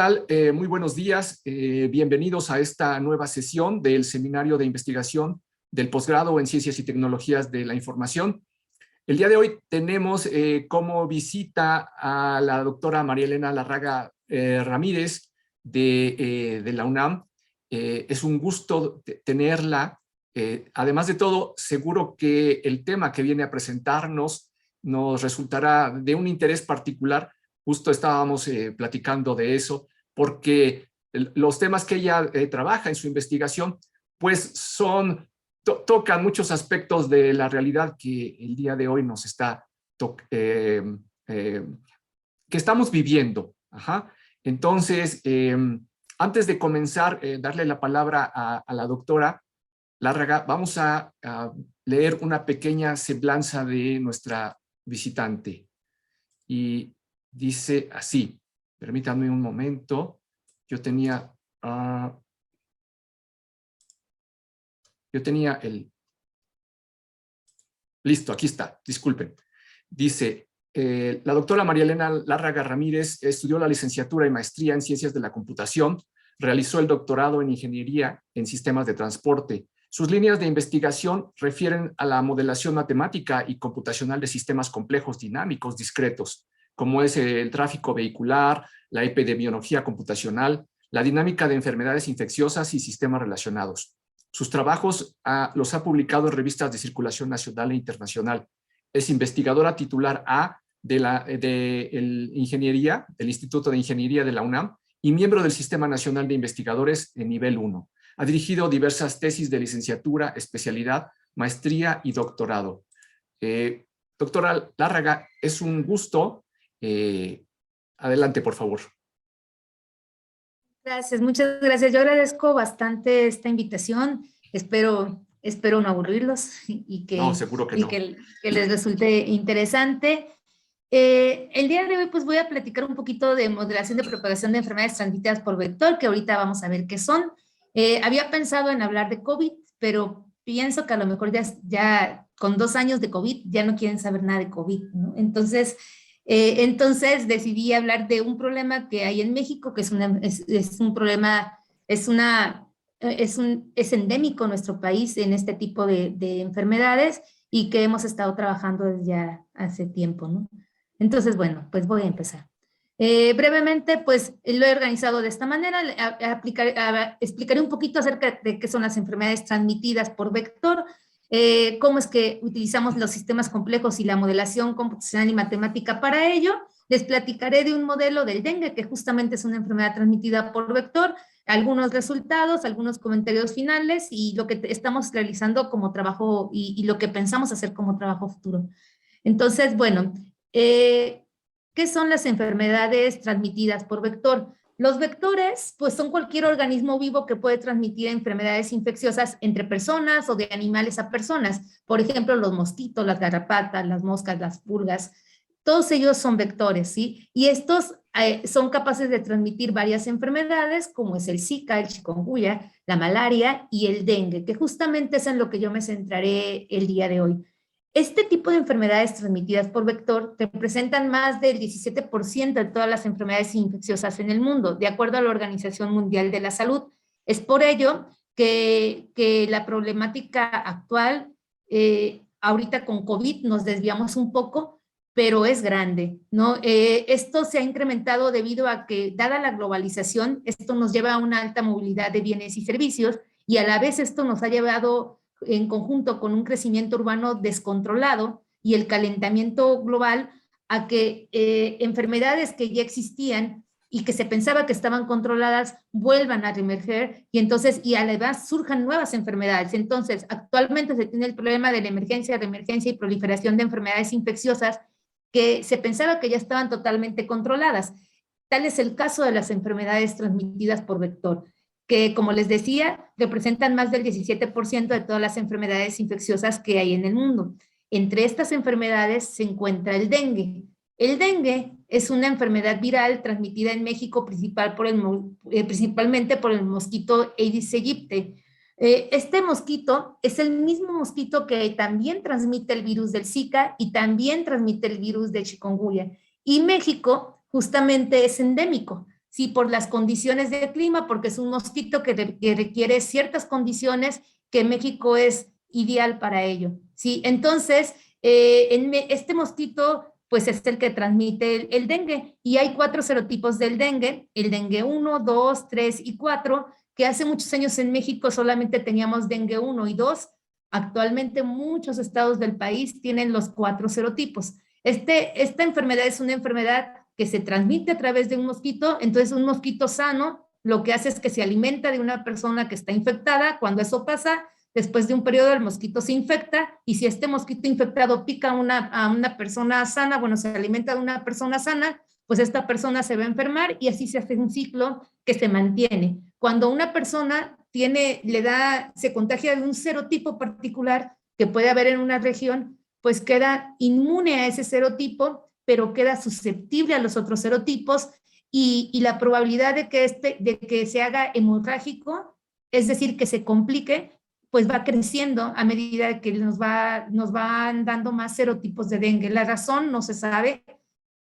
tal? Muy buenos días. Bienvenidos a esta nueva sesión del Seminario de Investigación del Posgrado en Ciencias y Tecnologías de la Información. El día de hoy tenemos como visita a la doctora María Elena Larraga Ramírez de la UNAM. Es un gusto tenerla. Además de todo, seguro que el tema que viene a presentarnos nos resultará de un interés particular. Justo estábamos platicando de eso, porque los temas que ella trabaja en su investigación, pues tocan muchos aspectos de la realidad que el día de hoy nos está, que estamos viviendo. Ajá. Entonces, antes de comenzar, darle la palabra a la doctora Lárraga, vamos a leer una pequeña semblanza de nuestra visitante. Y dice así, permítanme un momento, yo tenía listo, aquí está, disculpen. Dice, la doctora María Elena Lárraga Ramírez estudió la licenciatura y maestría en Ciencias de la Computación, realizó el doctorado en Ingeniería en Sistemas de Transporte. Sus líneas de investigación refieren a la modelación matemática y computacional de sistemas complejos dinámicos discretos, como es el tráfico vehicular, la epidemiología computacional, la dinámica de enfermedades infecciosas y sistemas relacionados. Sus trabajos los ha publicado en revistas de circulación nacional e internacional. Es investigadora titular A del Instituto de Ingeniería de la UNAM y miembro del Sistema Nacional de Investigadores de nivel 1. Ha dirigido diversas tesis de licenciatura, especialidad, maestría y doctorado. Doctora Lárraga, es un gusto. Adelante, por favor. Gracias, muchas gracias. Yo agradezco bastante esta invitación. Espero no aburrirlos y que, no, seguro que no. que les resulte interesante. El día de hoy pues voy a platicar un poquito de modelación de propagación de enfermedades transmitidas por vector, que ahorita vamos a ver qué son. Había pensado en hablar de COVID, pero pienso que a lo mejor ya con 2 años de COVID ya no quieren saber nada de COVID, ¿no? Entonces decidí hablar de un problema que hay en México, que es un problema, es endémico en nuestro país en este tipo de enfermedades y que hemos estado trabajando desde ya hace tiempo, ¿no? Entonces, bueno, pues voy a empezar. Brevemente, pues lo he organizado de esta manera. Explicaré un poquito acerca de qué son las enfermedades transmitidas por vector, cómo es que utilizamos los sistemas complejos y la modelación computacional y matemática para ello. Les platicaré de un modelo del dengue, que justamente es una enfermedad transmitida por vector, algunos resultados, algunos comentarios finales y lo que estamos realizando como trabajo y lo que pensamos hacer como trabajo futuro. Entonces, bueno, ¿qué son las enfermedades transmitidas por vector? Los vectores, pues son cualquier organismo vivo que puede transmitir enfermedades infecciosas entre personas o de animales a personas. Por ejemplo, los mosquitos, las garrapatas, las moscas, las pulgas, todos ellos son vectores, ¿sí? Y estos son capaces de transmitir varias enfermedades, como es el Zika, el chikungunya, la malaria y el dengue, que justamente es en lo que yo me centraré el día de hoy. Este tipo de enfermedades transmitidas por vector representan más del 17% de todas las enfermedades infecciosas en el mundo, de acuerdo a la Organización Mundial de la Salud. Es por ello que la problemática actual, ahorita con COVID nos desviamos un poco, pero es grande, ¿no? Esto se ha incrementado debido a que, dada la globalización, esto nos lleva a una alta movilidad de bienes y servicios y a la vez esto nos ha llevado en conjunto con un crecimiento urbano descontrolado y el calentamiento global a que enfermedades que ya existían y que se pensaba que estaban controladas vuelvan a reemerger y entonces y a la vez surjan nuevas enfermedades. Entonces, actualmente se tiene el problema de la emergencia, reemergencia y proliferación de enfermedades infecciosas que se pensaba que ya estaban totalmente controladas. Tal es el caso de las enfermedades transmitidas por vector, que, como les decía, representan más del 17% de todas las enfermedades infecciosas que hay en el mundo. Entre estas enfermedades se encuentra el dengue. El dengue es una enfermedad viral transmitida en México principalmente por el mosquito Aedes aegypti. Este mosquito es el mismo mosquito que también transmite el virus del Zika y también transmite el virus de chikungunya. Y México justamente es endémico. sí, por las condiciones del clima, porque es un mosquito que requiere ciertas condiciones que México es ideal para ello. Sí, entonces, este mosquito pues es el que transmite el dengue, y hay 4 serotipos del dengue, el dengue 1, 2, 3 y 4, que hace muchos años en México solamente teníamos dengue 1 y 2, actualmente muchos estados del país tienen los 4 serotipos. Esta enfermedad es una enfermedad que se transmite a través de un mosquito, entonces un mosquito sano lo que hace es que se alimenta de una persona que está infectada. Cuando eso pasa, después de un periodo el mosquito se infecta, y si este mosquito infectado pica a una persona sana, bueno, se alimenta de una persona sana, pues esta persona se va a enfermar, y así se hace un ciclo que se mantiene. Cuando una persona se contagia de un serotipo particular que puede haber en una región, pues queda inmune a ese serotipo, pero queda susceptible a los otros serotipos, y la probabilidad de que se haga hemorrágico, es decir, que se complique, pues va creciendo a medida que nos van dando más serotipos de dengue. La razón no se sabe,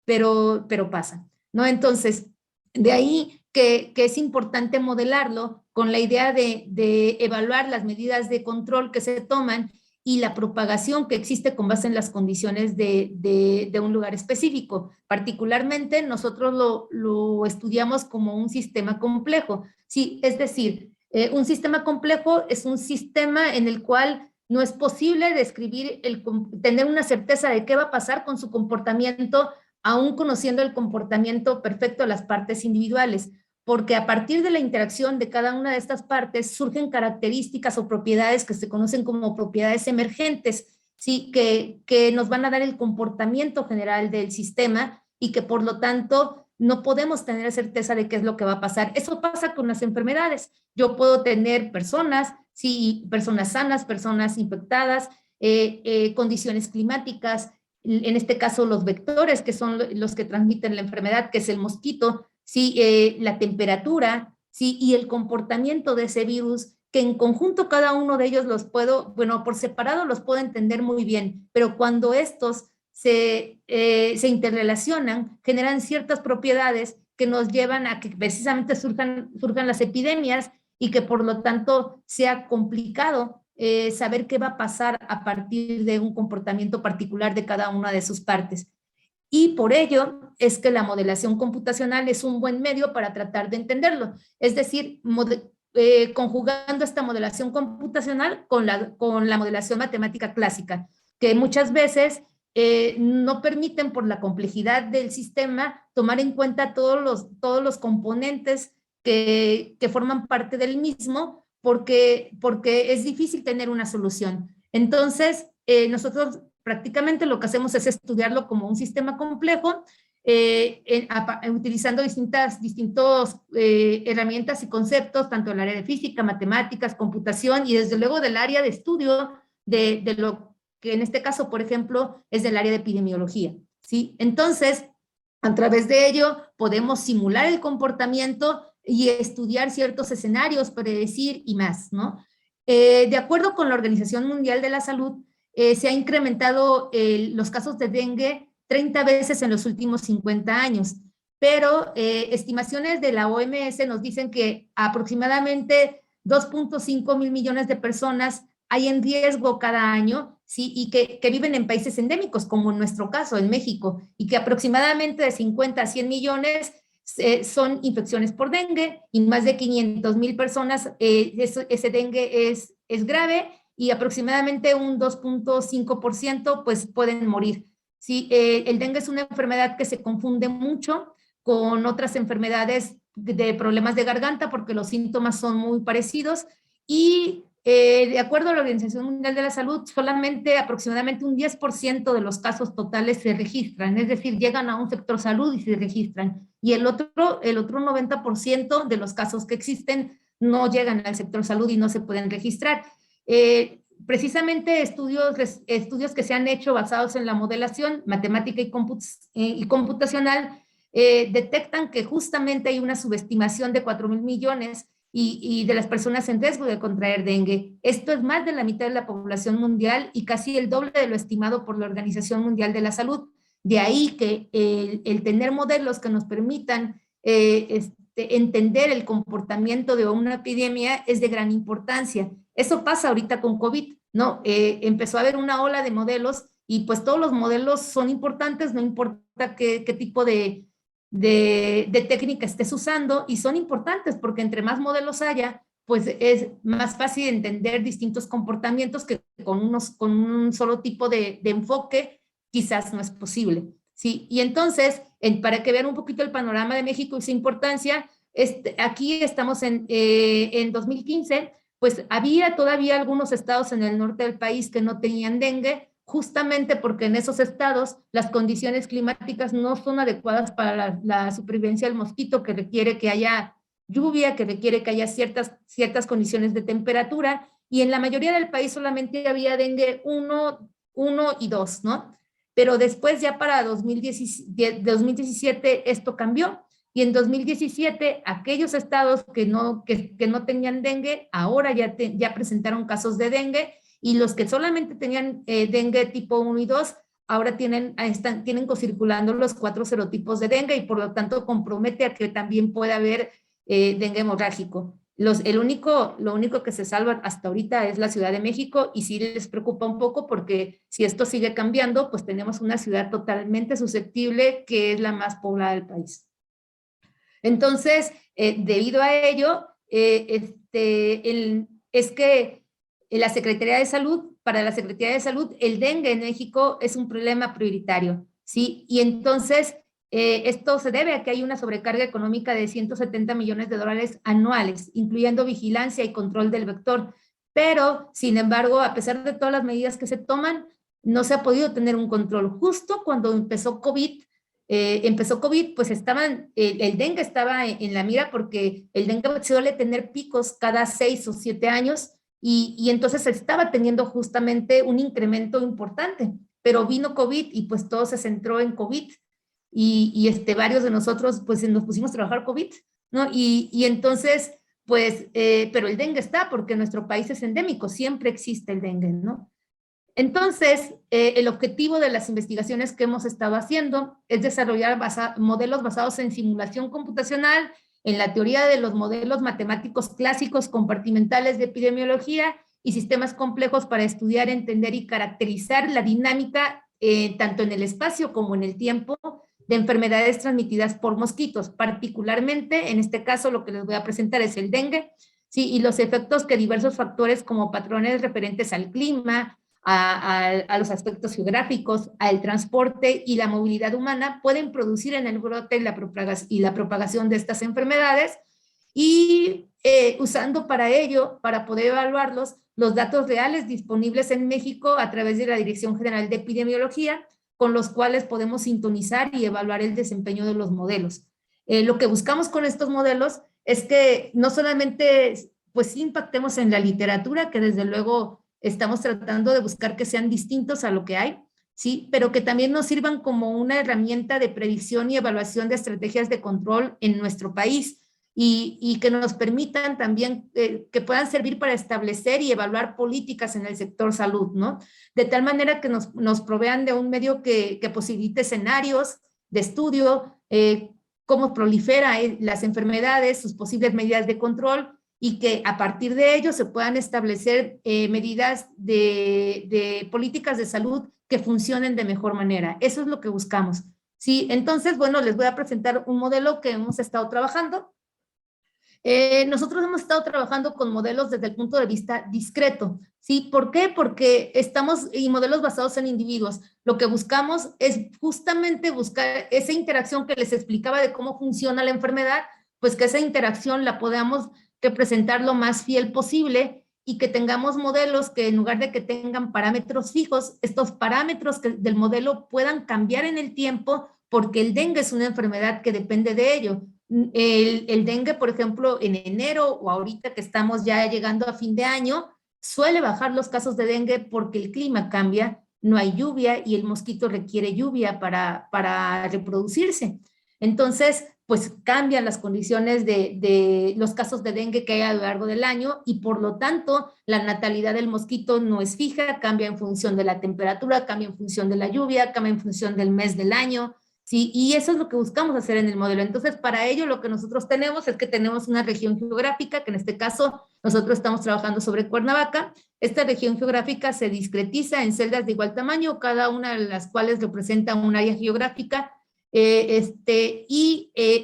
pero pasa, ¿no? Entonces, de ahí que es importante modelarlo con la idea de evaluar las medidas de control que se toman y la propagación que existe con base en las condiciones de un lugar específico. Particularmente, nosotros lo estudiamos como un sistema complejo. Sí, es decir, un sistema complejo es un sistema en el cual no es posible describir, tener una certeza de qué va a pasar con su comportamiento, aún conociendo el comportamiento perfecto de las partes individuales, porque a partir de la interacción de cada una de estas partes surgen características o propiedades que se conocen como propiedades emergentes, ¿sí? que nos van a dar el comportamiento general del sistema, y que por lo tanto no podemos tener certeza de qué es lo que va a pasar. Eso pasa con las enfermedades. Yo puedo tener personas, sí, personas sanas, personas infectadas, condiciones climáticas, en este caso los vectores, que son los que transmiten la enfermedad, que es el mosquito, ¿sí? La temperatura, ¿sí? Y el comportamiento de ese virus, que en conjunto cada uno de ellos por separado los puedo entender muy bien, pero cuando estos se interrelacionan, generan ciertas propiedades que nos llevan a que precisamente surjan las epidemias, y que por lo tanto sea complicado saber qué va a pasar a partir de un comportamiento particular de cada una de sus partes. Y por ello es que la modelación computacional es un buen medio para tratar de entenderlo. Es decir, conjugando esta modelación computacional con la modelación matemática clásica, que muchas veces no permiten, por la complejidad del sistema, tomar en cuenta todos los componentes que forman parte del mismo, porque es difícil tener una solución. Entonces, nosotros prácticamente lo que hacemos es estudiarlo como un sistema complejo, utilizando distintas herramientas y conceptos, tanto del área de física, matemáticas, computación, y desde luego del área de estudio de lo que en este caso, por ejemplo, es del área de epidemiología, ¿sí? Entonces, a través de ello podemos simular el comportamiento y estudiar ciertos escenarios, predecir y más, ¿no? De acuerdo con la Organización Mundial de la Salud, se ha incrementado los casos de dengue 30 veces en los últimos 50 años, pero estimaciones de la OMS nos dicen que aproximadamente 2.5 mil millones de personas hay en riesgo cada año, ¿sí? Y que viven en países endémicos, como en nuestro caso, en México, y que aproximadamente de 50 a 100 millones son infecciones por dengue, y más de 500,000 personas, ese dengue es grave, y aproximadamente un 2.5% pues pueden morir. Sí, el dengue es una enfermedad que se confunde mucho con otras enfermedades de problemas de garganta, porque los síntomas son muy parecidos, y de acuerdo a la Organización Mundial de la Salud, solamente aproximadamente un 10% de los casos totales se registran, es decir, llegan a un sector salud y se registran, y el otro 90% de los casos que existen no llegan al sector salud y no se pueden registrar. Precisamente estudios que se han hecho basados en la modelación matemática y computacional detectan que justamente hay una subestimación de 4,000 millones y de las personas en riesgo de contraer dengue. Esto es más de la mitad de la población mundial y casi el doble de lo estimado por la Organización Mundial de la Salud. De ahí que el tener modelos que nos permitan entender el comportamiento de una epidemia es de gran importancia. Eso pasa ahorita con COVID, ¿no? Empezó a haber una ola de modelos y pues todos los modelos son importantes, no importa qué tipo de técnica estés usando, y son importantes porque entre más modelos haya, pues es más fácil entender distintos comportamientos que con un solo tipo de enfoque quizás no es posible. ¿Sí? Y entonces, para que vean un poquito el panorama de México y su importancia, aquí estamos en 2015, pues había todavía algunos estados en el norte del país que no tenían dengue, justamente porque en esos estados las condiciones climáticas no son adecuadas para la supervivencia del mosquito, que requiere que haya lluvia, que requiere que haya ciertas condiciones de temperatura, y en la mayoría del país solamente había dengue 1 y 2, ¿no? Pero después ya para 2017 esto cambió, y en 2017 aquellos estados que no tenían dengue, ahora ya presentaron casos de dengue, y los que solamente tenían dengue tipo 1 y 2, ahora tienen circulando los 4 serotipos de dengue, y por lo tanto compromete a que también pueda haber dengue hemorrágico. Lo único que se salva hasta ahorita es la Ciudad de México, y sí les preocupa un poco porque si esto sigue cambiando, pues tenemos una ciudad totalmente susceptible que es la más poblada del país. Entonces, debido a ello, es que para la Secretaría de Salud, el dengue en México es un problema prioritario, ¿sí? Y entonces, esto se debe a que hay una sobrecarga económica de 170 millones de dólares anuales, incluyendo vigilancia y control del vector. Pero, sin embargo, a pesar de todas las medidas que se toman, no se ha podido tener un control. Justo cuando empezó COVID, pues el dengue estaba en la mira, porque el dengue suele tener picos cada 6 o 7 años, y entonces estaba teniendo justamente un incremento importante, pero vino COVID y pues todo se centró en COVID, y varios de nosotros pues nos pusimos a trabajar COVID, ¿no? Y entonces, pues, pero el dengue está porque nuestro país es endémico, siempre existe el dengue, ¿no? Entonces, el objetivo de las investigaciones que hemos estado haciendo es desarrollar modelos basados en simulación computacional, en la teoría de los modelos matemáticos clásicos compartimentales de epidemiología y sistemas complejos para estudiar, entender y caracterizar la dinámica tanto en el espacio como en el tiempo de enfermedades transmitidas por mosquitos. Particularmente, en este caso, lo que les voy a presentar es el dengue, ¿sí? Y los efectos que diversos factores como patrones referentes al clima, a los aspectos geográficos, al transporte y la movilidad humana pueden producir en el brote y la propagación de estas enfermedades, y usando para ello, para poder evaluarlos, los datos reales disponibles en México a través de la Dirección General de Epidemiología, con los cuales podemos sintonizar y evaluar el desempeño de los modelos. Lo que buscamos con estos modelos es que no solamente pues impactemos en la literatura, que desde luego estamos tratando de buscar que sean distintos a lo que hay, ¿sí? Pero que también nos sirvan como una herramienta de predicción y evaluación de estrategias de control en nuestro país, y que nos permitan también que puedan servir para establecer y evaluar políticas en el sector salud, ¿no? De tal manera que nos provean de un medio que posibilite escenarios de estudio, cómo prolifera las enfermedades, sus posibles medidas de control, y que a partir de ello se puedan establecer medidas de políticas de salud que funcionen de mejor manera. Eso es lo que buscamos. Sí, entonces, bueno, les voy a presentar un modelo que hemos estado trabajando. Nosotros hemos estado trabajando con modelos desde el punto de vista discreto, ¿sí? ¿Por qué? Porque y modelos basados en individuos. Lo que buscamos es justamente buscar esa interacción que les explicaba de cómo funciona la enfermedad, pues que esa interacción la podamos representar lo más fiel posible, y que tengamos modelos que en lugar de que tengan parámetros fijos, estos parámetros del modelo puedan cambiar en el tiempo, porque el dengue es una enfermedad que depende de ello. El dengue, por ejemplo, en enero o ahorita que estamos ya llegando a fin de año, suele bajar los casos de dengue porque el clima cambia, no hay lluvia y el mosquito requiere lluvia para reproducirse. Entonces, pues cambian las condiciones de los casos de dengue que hay a lo largo del año, y por lo tanto la natalidad del mosquito no es fija, cambia en función de la temperatura, cambia en función de la lluvia, cambia en función del mes del año, ¿sí? Y eso es lo que buscamos hacer en el modelo. Entonces, para ello lo que nosotros tenemos es que tenemos una región geográfica, que en este caso nosotros estamos trabajando sobre Cuernavaca. Esta región geográfica se discretiza en celdas de igual tamaño, cada una de las cuales representa un área geográfica. Ese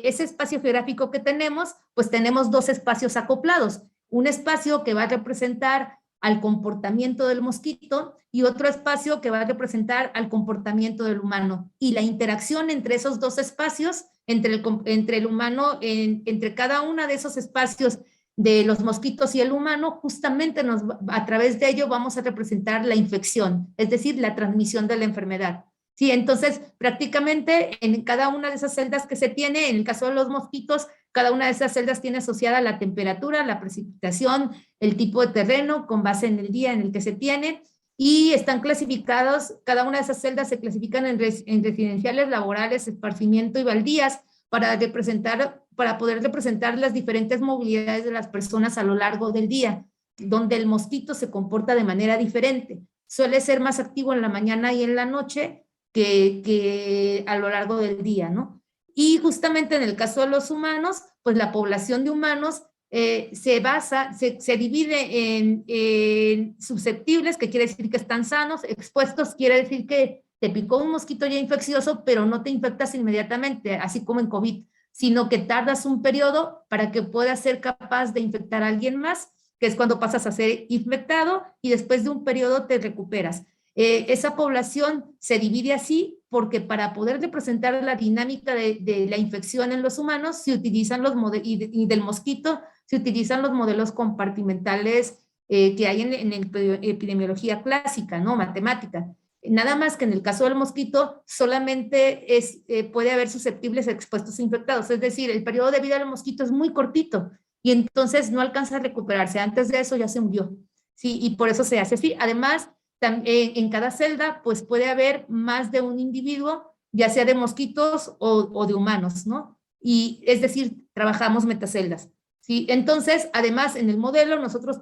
espacio geográfico que tenemos, pues tenemos dos espacios acoplados. Un espacio que va a representar al comportamiento del mosquito y otro espacio que va a representar al comportamiento del humano. Y la interacción entre esos dos espacios, entre el humano, entre cada uno de esos espacios de los mosquitos y el humano, justamente a través de ello vamos a representar la infección, es decir, la transmisión de la enfermedad. Sí, entonces prácticamente en cada una de esas celdas que se tiene, en el caso de los mosquitos, cada una de esas celdas tiene asociada la temperatura, la precipitación, el tipo de terreno con base en el día en el que se tiene, y están clasificados, cada una de esas celdas se clasifican en residenciales, laborales, esparcimiento y baldías para poder representar las diferentes movilidades de las personas a lo largo del día, donde el mosquito se comporta de manera diferente. Suele ser más activo en la mañana y en la noche que a lo largo del día, ¿no? Y justamente en el caso de los humanos, pues la población de humanos se divide en susceptibles, que quiere decir que están sanos; expuestos quiere decir que te picó un mosquito ya infeccioso, pero no te infectas inmediatamente, así como en COVID, sino que tardas un periodo para que puedas ser capaz de infectar a alguien más, que es cuando pasas a ser infectado y después de un periodo te recuperas. Esa población se divide así porque para poder representar la dinámica de la infección en los humanos se utilizan y del mosquito se utilizan los modelos compartimentales que hay en epidemiología clásica, ¿no? Matemática. Nada más que en el caso del mosquito solamente puede haber susceptibles expuestos infectados, es decir, el periodo de vida del mosquito es muy cortito y entonces no alcanza a recuperarse. Antes de eso ya se murió, ¿sí? Y por eso se hace así. Además, en cada celda pues puede haber más de un individuo, ya sea de mosquitos o de humanos, ¿no? Y es decir, trabajamos metaceldas, ¿sí? Entonces, además, en el modelo nosotros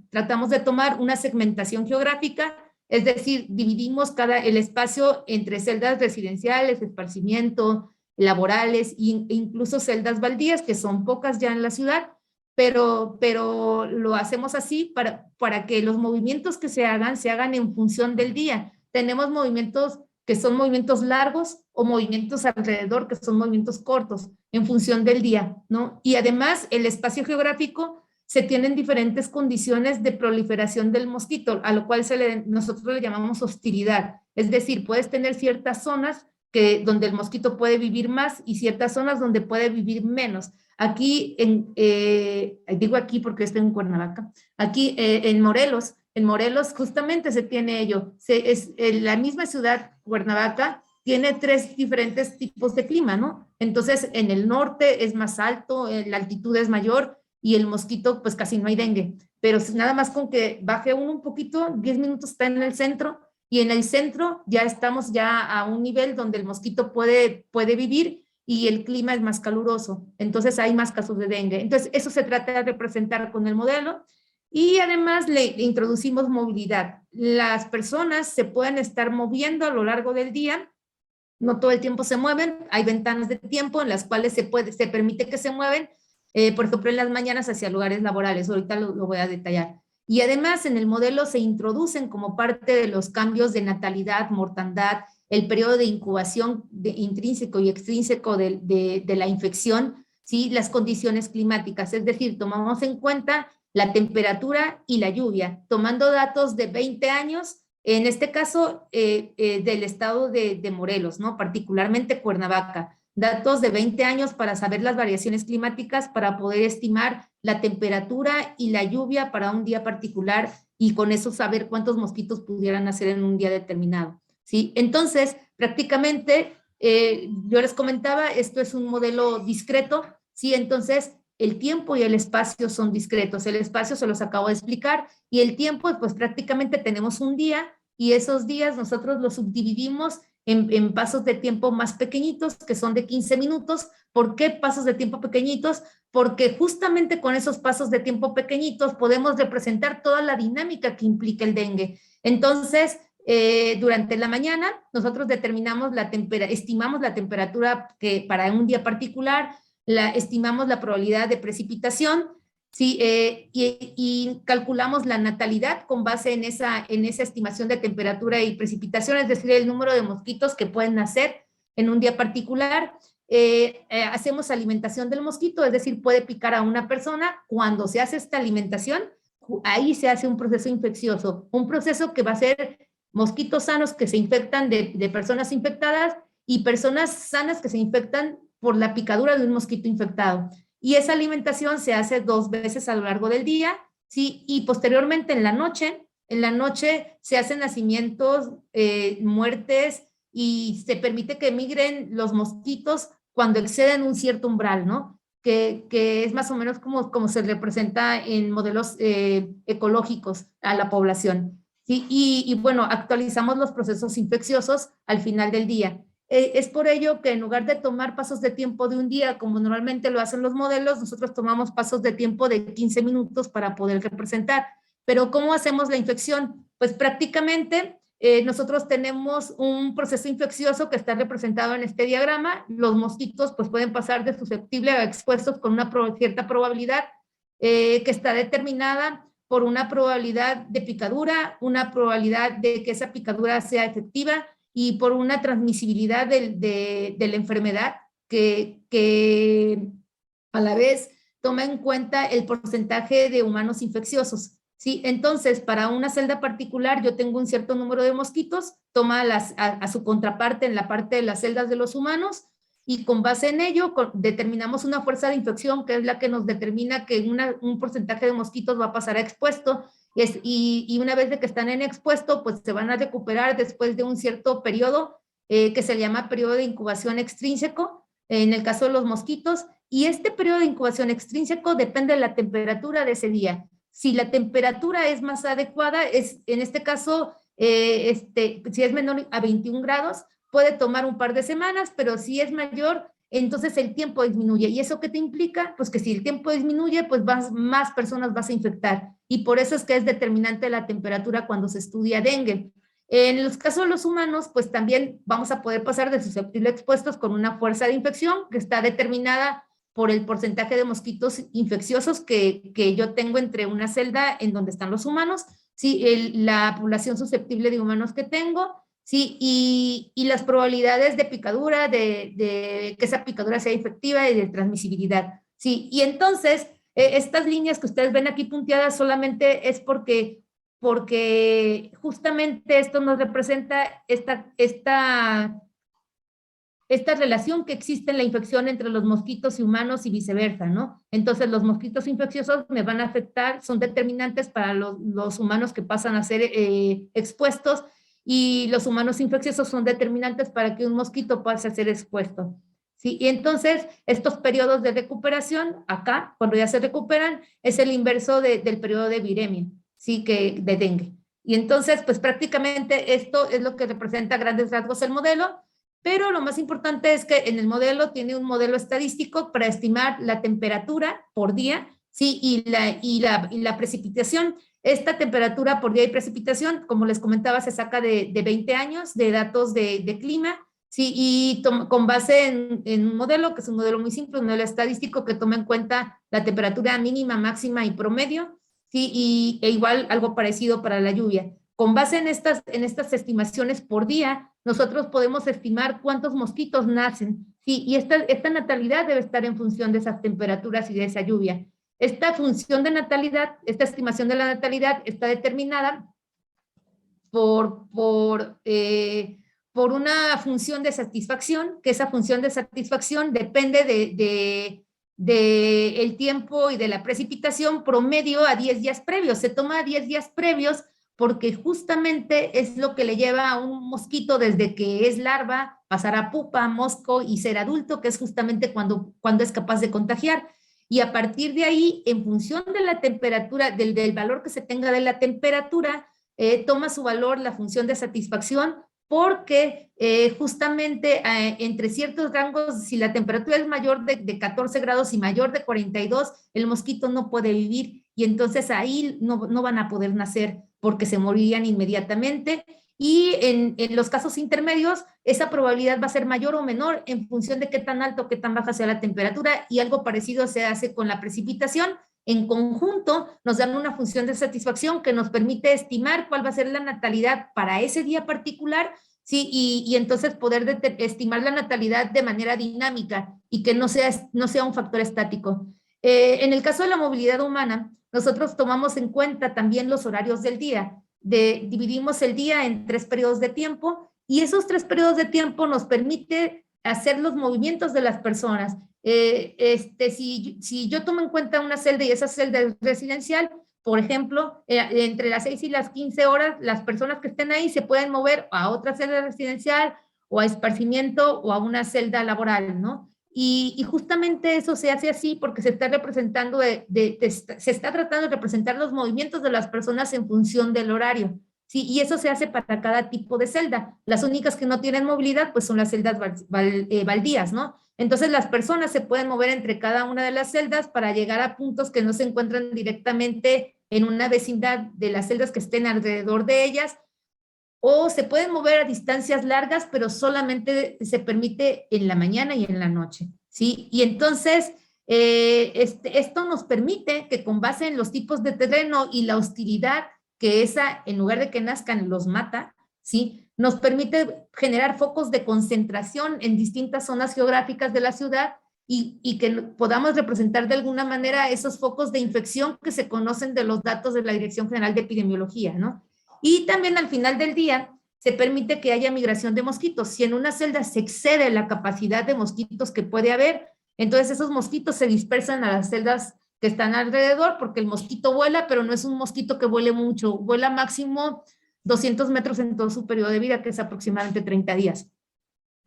tratamos de tomar una segmentación geográfica, es decir, dividimos el espacio entre celdas residenciales, esparcimiento, laborales e incluso celdas baldías, que son pocas ya en la ciudad, pero lo hacemos así para que los movimientos que se hagan en función del día. Tenemos movimientos que son movimientos largos o movimientos alrededor que son movimientos cortos en función del día, ¿no? Y además el espacio geográfico se tienen diferentes condiciones de proliferación del mosquito, a lo cual nosotros le llamamos hostilidad. Es decir, puedes tener ciertas zonas donde el mosquito puede vivir más y ciertas zonas donde puede vivir menos. Aquí, digo aquí porque estoy en Cuernavaca, aquí en Morelos justamente se tiene ello. La misma ciudad, Cuernavaca, tiene 3 diferentes tipos de clima, ¿no? Entonces, en el norte es más alto, la altitud es mayor y el mosquito, pues casi no hay dengue. Pero nada más con que baje un poquito, 10 minutos está en el centro, y en el centro ya estamos ya a un nivel donde el mosquito puede vivir y el clima es más caluroso. Entonces hay más casos de dengue. Entonces eso se trata de representar con el modelo. Y además le introducimos movilidad. Las personas se pueden estar moviendo a lo largo del día, no todo el tiempo se mueven, hay ventanas de tiempo en las cuales se permite que se mueven, por ejemplo en las mañanas hacia lugares laborales, ahorita lo voy a detallar. Y además en el modelo se introducen como parte de los cambios de natalidad, mortandad, el periodo de incubación intrínseco y extrínseco de la infección, ¿sí? Las condiciones climáticas, es decir, tomamos en cuenta la temperatura y la lluvia, tomando datos de 20 años, en este caso del estado de Morelos, ¿no? Particularmente Cuernavaca, datos de 20 años para saber las variaciones climáticas, para poder estimar la temperatura y la lluvia para un día particular y con eso saber cuántos mosquitos pudieran nacer en un día determinado, ¿sí? Entonces, prácticamente, yo les comentaba, esto es un modelo discreto, ¿sí? Entonces, el tiempo y el espacio son discretos. El espacio se los acabo de explicar y el tiempo, pues prácticamente tenemos un día y esos días nosotros los subdividimos en pasos de tiempo más pequeñitos, que son de 15 minutos. ¿Por qué pasos de tiempo pequeñitos? Porque justamente con esos pasos de tiempo pequeñitos podemos representar toda la dinámica que implica el dengue. Entonces, durante la mañana nosotros determinamos estimamos la temperatura que para un día particular, estimamos la probabilidad de precipitación, ¿sí? Y calculamos la natalidad con base en esa estimación de temperatura y precipitación, es decir, el número de mosquitos que pueden nacer en un día particular. Hacemos alimentación del mosquito, es decir, puede picar a una persona. Cuando se hace esta alimentación, ahí se hace un proceso infeccioso, un proceso que va a ser mosquitos sanos que se infectan de personas infectadas y personas sanas que se infectan por la picadura de un mosquito infectado. Y esa alimentación se hace 2 veces a lo largo del día, ¿sí? Y posteriormente en la noche se hacen nacimientos, muertes, y se permite que migren los mosquitos cuando exceden un cierto umbral, ¿no? Que es más o menos como se representa en modelos ecológicos a la población. ¿Sí? Y bueno, actualizamos los procesos infecciosos al final del día. Es por ello que en lugar de tomar pasos de tiempo de un día, como normalmente lo hacen los modelos, nosotros tomamos pasos de tiempo de 15 minutos para poder representar. Pero ¿cómo hacemos la infección? Pues prácticamente nosotros tenemos un proceso infeccioso que está representado en este diagrama. Los mosquitos pues pueden pasar de susceptible a expuestos con una cierta probabilidad que está determinada por una probabilidad de picadura, una probabilidad de que esa picadura sea efectiva y por una transmisibilidad de la enfermedad que a la vez toma en cuenta el porcentaje de humanos infecciosos. ¿Sí? Entonces, para una celda particular yo tengo un cierto número de mosquitos, toma a su contraparte en la parte de las celdas de los humanos y con base en ello determinamos una fuerza de infección que es la que nos determina que un porcentaje de mosquitos va a pasar a expuesto y una vez de que están en expuesto, pues se van a recuperar después de un cierto periodo que se llama periodo de incubación extrínseco, en el caso de los mosquitos, y este periodo de incubación extrínseco depende de la temperatura de ese día. Si la temperatura es más adecuada, en este caso, si es menor a 21 grados, puede tomar un par de semanas, pero si es mayor, entonces el tiempo disminuye. ¿Y eso qué te implica? Pues que si el tiempo disminuye, pues más personas vas a infectar. Y por eso es que es determinante la temperatura cuando se estudia dengue. En los casos de los humanos, pues también vamos a poder pasar de susceptible expuestos con una fuerza de infección que está determinada por el porcentaje de mosquitos infecciosos que yo tengo entre una celda en donde están los humanos, ¿sí? La población susceptible de humanos que tengo, ¿sí? Y las probabilidades de picadura, de que esa picadura sea efectiva y de transmisibilidad, ¿sí? Y entonces, estas líneas que ustedes ven aquí punteadas solamente es porque justamente esto nos representa esta relación que existe en la infección entre los mosquitos y humanos y viceversa, ¿no? Entonces, los mosquitos infecciosos me van a afectar, son determinantes para los humanos que pasan a ser expuestos y los humanos infecciosos son determinantes para que un mosquito pase a ser expuesto. ¿Sí? Y entonces, estos periodos de recuperación, acá, cuando ya se recuperan, es el inverso del periodo de viremia, ¿sí? De dengue. Y entonces, pues prácticamente esto es lo que representa a grandes rasgos el modelo. Pero lo más importante es que en el modelo tiene un modelo estadístico para estimar la temperatura por día, ¿sí? y la precipitación. Esta temperatura por día y precipitación, como les comentaba, se saca de 20 años de datos de clima, ¿sí? Y con base en un modelo, que es un modelo muy simple, un modelo estadístico que toma en cuenta la temperatura mínima, máxima y promedio, ¿sí? E igual algo parecido para la lluvia. Con base en estas estimaciones por día, nosotros podemos estimar cuántos mosquitos nacen, ¿sí? Y esta natalidad debe estar en función de esas temperaturas y de esa lluvia. Esta función de natalidad, esta estimación de la natalidad está determinada por una función de satisfacción, que esa función de satisfacción depende del tiempo y de la precipitación promedio a 10 días previos. Se toma 10 días previos porque justamente es lo que le lleva a un mosquito desde que es larva, pasar a pupa, mosco y ser adulto, que es justamente cuando es capaz de contagiar. Y a partir de ahí, en función de la temperatura, del valor que se tenga de la temperatura, toma su valor la función de satisfacción, porque justamente entre ciertos rangos, si la temperatura es mayor de 14 grados y mayor de 42, el mosquito no puede vivir y entonces ahí no van a poder nacer porque se morirían inmediatamente. Y en los casos intermedios, esa probabilidad va a ser mayor o menor en función de qué tan alto o qué tan baja sea la temperatura, y algo parecido se hace con la precipitación. En conjunto nos dan una función de satisfacción que nos permite estimar cuál va a ser la natalidad para ese día particular, ¿sí? Y entonces poder estimar la natalidad de manera dinámica y que no sea un factor estático. En el caso de la movilidad humana, nosotros tomamos en cuenta también los horarios del día. Dividimos el día en 3 periodos de tiempo, y esos 3 periodos de tiempo nos permite hacer los movimientos de las personas. Si yo tomo en cuenta una celda y esa celda es residencial, por ejemplo, entre las 6 y las 15 horas, las personas que estén ahí se pueden mover a otra celda residencial o a esparcimiento o a una celda laboral, ¿no? Y justamente eso se hace así porque se está representando, se está tratando de representar los movimientos de las personas en función del horario, ¿sí? Y eso se hace para cada tipo de celda. Las únicas que no tienen movilidad, pues son las celdas baldías, ¿no? Entonces las personas se pueden mover entre cada una de las celdas para llegar a puntos que no se encuentran directamente en una vecindad de las celdas que estén alrededor de ellas, o se pueden mover a distancias largas, pero solamente se permite en la mañana y en la noche, ¿sí? Y entonces, esto nos permite que con base en los tipos de terreno y la hostilidad que esa, en lugar de que nazcan, los mata, ¿sí? Nos permite generar focos de concentración en distintas zonas geográficas de la ciudad, y que podamos representar de alguna manera esos focos de infección que se conocen de los datos de la Dirección General de Epidemiología, ¿no? Y también al final del día se permite que haya migración de mosquitos. Si en una celda se excede la capacidad de mosquitos que puede haber, entonces esos mosquitos se dispersan a las celdas que están alrededor, porque el mosquito vuela, pero no es un mosquito que vuele mucho, vuela máximo 200 metros en todo su periodo de vida, que es aproximadamente 30 días.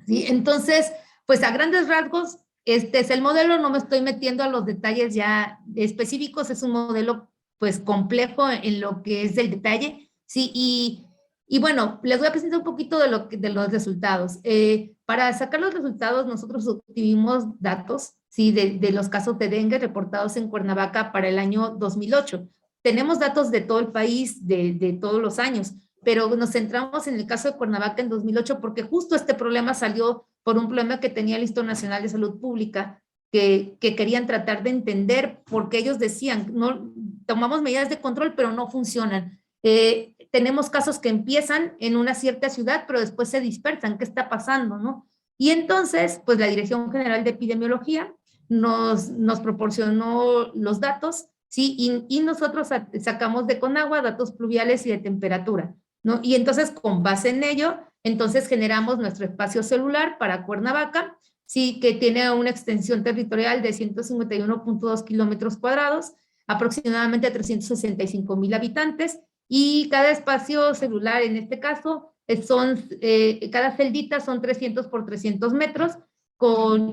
¿Sí? Entonces, pues a grandes rasgos, este es el modelo, no me estoy metiendo a los detalles ya específicos, es un modelo pues complejo en lo que es el detalle, ¿sí? Y bueno, les voy a presentar un poquito de los resultados. Para sacar los resultados, nosotros obtuvimos datos, ¿sí? De los casos de dengue reportados en Cuernavaca para el año 2008. Tenemos datos de todo el país, de todos los años, pero nos centramos en el caso de Cuernavaca en 2008 porque justo este problema salió por un problema que tenía el Instituto Nacional de Salud Pública, que querían tratar de entender, porque ellos decían, no, tomamos medidas de control, pero no funcionan. Tenemos casos que empiezan en una cierta ciudad, pero después se dispersan. ¿Qué está pasando, no? Y entonces, pues la Dirección General de Epidemiología nos proporcionó los datos, ¿sí? Y nosotros sacamos de Conagua datos pluviales y de temperatura, ¿no? Y entonces, con base en ello, entonces generamos nuestro espacio celular para Cuernavaca, sí, que tiene una extensión territorial de 151.2 kilómetros cuadrados, aproximadamente 365,000 habitantes, y cada espacio celular, en este caso, cada celdita son 300 por 300 metros,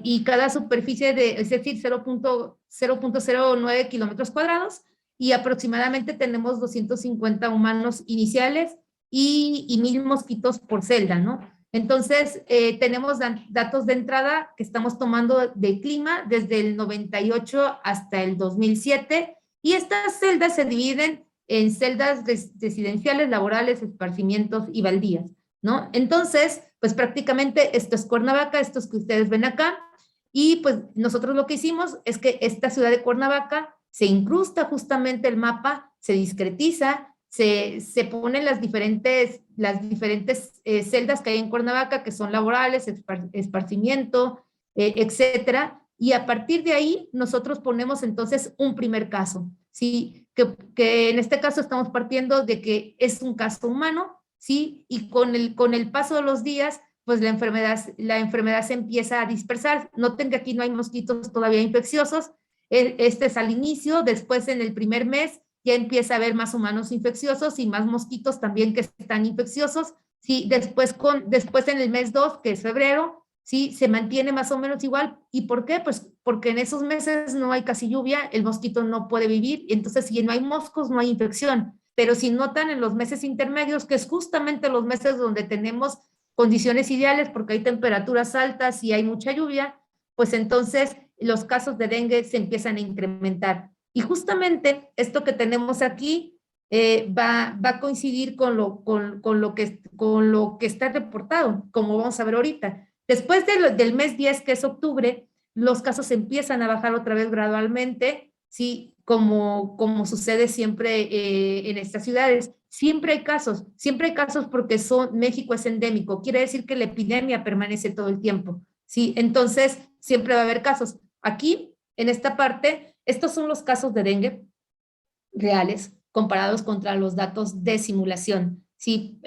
y cada superficie es decir, 0.09 kilómetros cuadrados, y aproximadamente tenemos 250 humanos iniciales y 1,000 mosquitos por celda, ¿no? Entonces, tenemos datos de entrada que estamos tomando de clima desde el 98 hasta el 2007, y estas celdas se dividen en celdas residenciales, laborales, esparcimientos y baldías, ¿no? Entonces, pues prácticamente esto es Cuernavaca, esto es que ustedes ven acá, y pues nosotros lo que hicimos es que esta ciudad de Cuernavaca se incrusta justamente el mapa, se discretiza, se ponen las diferentes celdas que hay en Cuernavaca, que son laborales, esparcimiento, etcétera, y a partir de ahí nosotros ponemos entonces un primer caso, ¿sí? Que en este caso estamos partiendo de que es un caso humano, ¿sí? Y con el paso de los días, pues la enfermedad se empieza a dispersar. Noten que aquí no hay mosquitos todavía infecciosos, este es al inicio, después en el primer mes ya empieza a haber más humanos infecciosos y más mosquitos también que están infecciosos, ¿sí? Después en el mes 2, que es febrero, ¿sí? Se mantiene más o menos igual. ¿Y por qué? Pues porque en esos meses no hay casi lluvia, el mosquito no puede vivir, y entonces si no hay moscos, no hay infección. Pero si notan en los meses intermedios, que es justamente los meses donde tenemos condiciones ideales porque hay temperaturas altas y hay mucha lluvia, pues entonces los casos de dengue se empiezan a incrementar. Y justamente esto que tenemos aquí va a coincidir con lo que está reportado, como vamos a ver ahorita. Después del mes 10, que es octubre, los casos empiezan a bajar otra vez gradualmente, ¿sí? Como sucede siempre en estas ciudades. Siempre hay casos porque México es endémico, quiere decir que la epidemia permanece todo el tiempo, ¿sí? Entonces, siempre va a haber casos. Aquí, en esta parte, estos son los casos de dengue reales comparados contra los datos de simulación. Sí,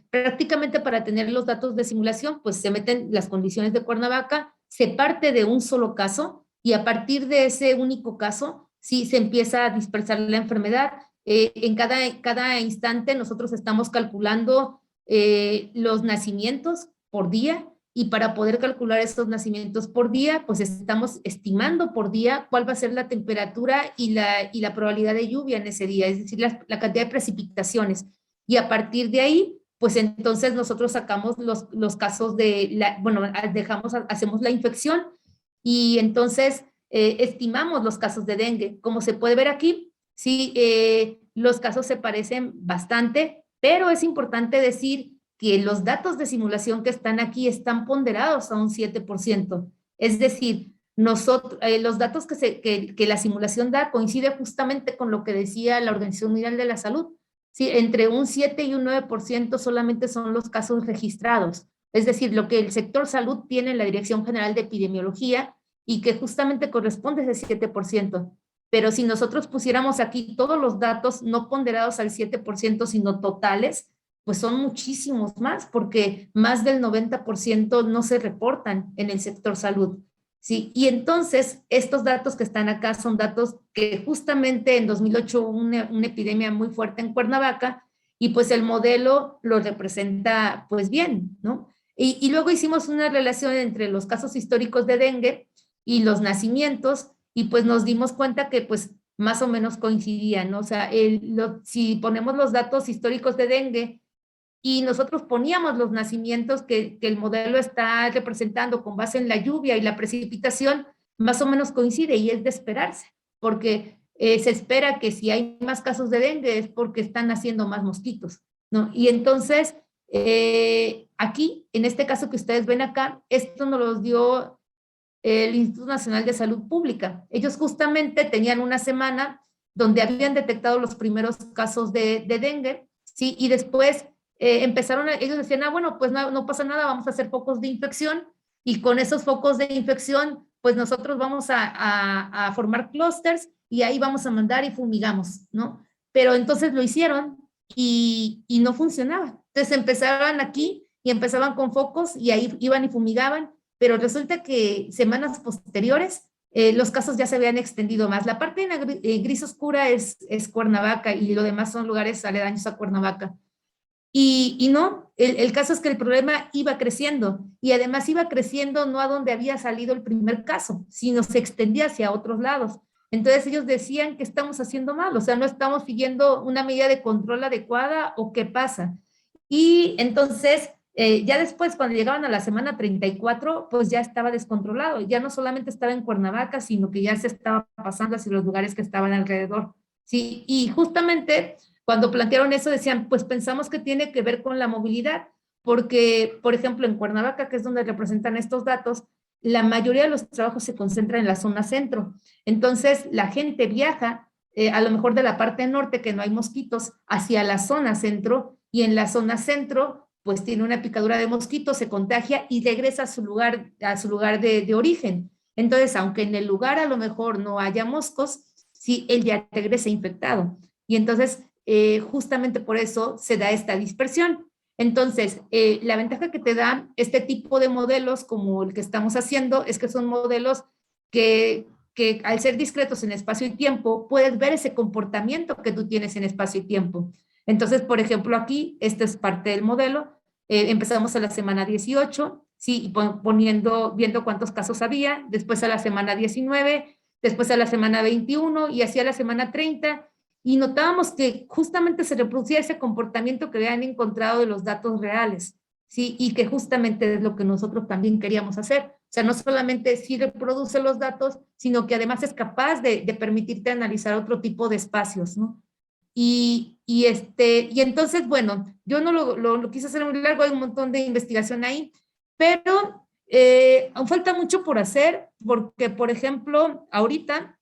prácticamente para tener los datos de simulación, pues se meten las condiciones de Cuernavaca, se parte de un solo caso y a partir de ese único caso, sí se empieza a dispersar la enfermedad. En cada instante nosotros estamos calculando los nacimientos por día y para poder calcular estos nacimientos por día, pues estamos estimando por día cuál va a ser la temperatura y la probabilidad de lluvia en ese día, es decir, la cantidad de precipitaciones. Y a partir de ahí, pues entonces nosotros sacamos los casos hacemos la infección y entonces estimamos los casos de dengue. Como se puede ver aquí, sí, los casos se parecen bastante, pero es importante decir que los datos de simulación que están aquí están ponderados a un 7%. Es decir, los datos que la simulación da coincide justamente con lo que decía la Organización Mundial de la Salud. Sí, entre un 7 y un 9% solamente son los casos registrados. Es decir, lo que el sector salud tiene en la Dirección General de Epidemiología y que justamente corresponde a ese 7%. Pero si nosotros pusiéramos aquí todos los datos no ponderados al 7%, sino totales, pues son muchísimos más, porque más del 90% no se reportan en el sector salud. ¿Sí? Y entonces, estos datos que están acá son datos que justamente en 2008 hubo una epidemia muy fuerte en Cuernavaca, y pues el modelo lo representa pues bien, ¿no? Y luego hicimos una relación entre los casos históricos de dengue y los nacimientos, y pues nos dimos cuenta que pues más o menos coincidían, ¿no? O sea, si ponemos los datos históricos de dengue y nosotros poníamos los nacimientos que el modelo está representando con base en la lluvia y la precipitación, más o menos coincide y es de esperarse, porque se espera que si hay más casos de dengue es porque están naciendo más mosquitos, ¿no? Y entonces, aquí, en este caso que ustedes ven acá, esto nos lo dio el Instituto Nacional de Salud Pública. Ellos justamente tenían una semana donde habían detectado los primeros casos de dengue, ¿sí? Y después ellos decían, bueno, pues no pasa nada, vamos a hacer focos de infección y con esos focos de infección, pues nosotros vamos a formar clústeres y ahí vamos a mandar y fumigamos, ¿no? Pero entonces lo hicieron y no funcionaba. Entonces empezaban aquí y empezaban con focos y ahí iban y fumigaban, pero resulta que semanas posteriores los casos ya se habían extendido más. La parte gris oscura es Cuernavaca y lo demás son lugares aledaños a Cuernavaca. Y no, el caso es que el problema iba creciendo y además iba creciendo no a donde había salido el primer caso, sino se extendía hacia otros lados. Entonces ellos decían que estamos haciendo mal, o sea, no estamos siguiendo una medida de control adecuada o qué pasa. Y entonces, ya después, cuando llegaban a la semana 34, pues ya estaba descontrolado, ya no solamente estaba en Cuernavaca, sino que ya se estaba pasando hacia los lugares que estaban alrededor. Sí, y justamente cuando plantearon eso decían, pues pensamos que tiene que ver con la movilidad, porque, por ejemplo, en Cuernavaca, que es donde representan estos datos, la mayoría de los trabajos se concentran en la zona centro. Entonces, la gente viaja, a lo mejor de la parte norte, que no hay mosquitos, hacia la zona centro, y en la zona centro, pues tiene una picadura de mosquito, se contagia y regresa a su lugar de origen. Entonces, aunque en el lugar a lo mejor no haya moscos, sí, él ya regresa infectado. Y entonces, justamente por eso se da esta dispersión. Entonces, la ventaja que te da este tipo de modelos como el que estamos haciendo es que son modelos que al ser discretos en espacio y tiempo, puedes ver ese comportamiento que tú tienes en espacio y tiempo. Entonces, por ejemplo, aquí, este es parte del modelo. Empezamos a la semana 18, sí, viendo cuántos casos había, después a la semana 19, después a la semana 21 y así a la semana 30, y notábamos que justamente se reproducía ese comportamiento que habían encontrado de los datos reales, ¿sí? Y que justamente es lo que nosotros también queríamos hacer. O sea, no solamente sí reproduce los datos, sino que además es capaz de permitirte analizar otro tipo de espacios, ¿no? Y entonces, bueno, yo no lo quise hacer muy largo, hay un montón de investigación ahí, pero aún falta mucho por hacer, porque, por ejemplo, ahorita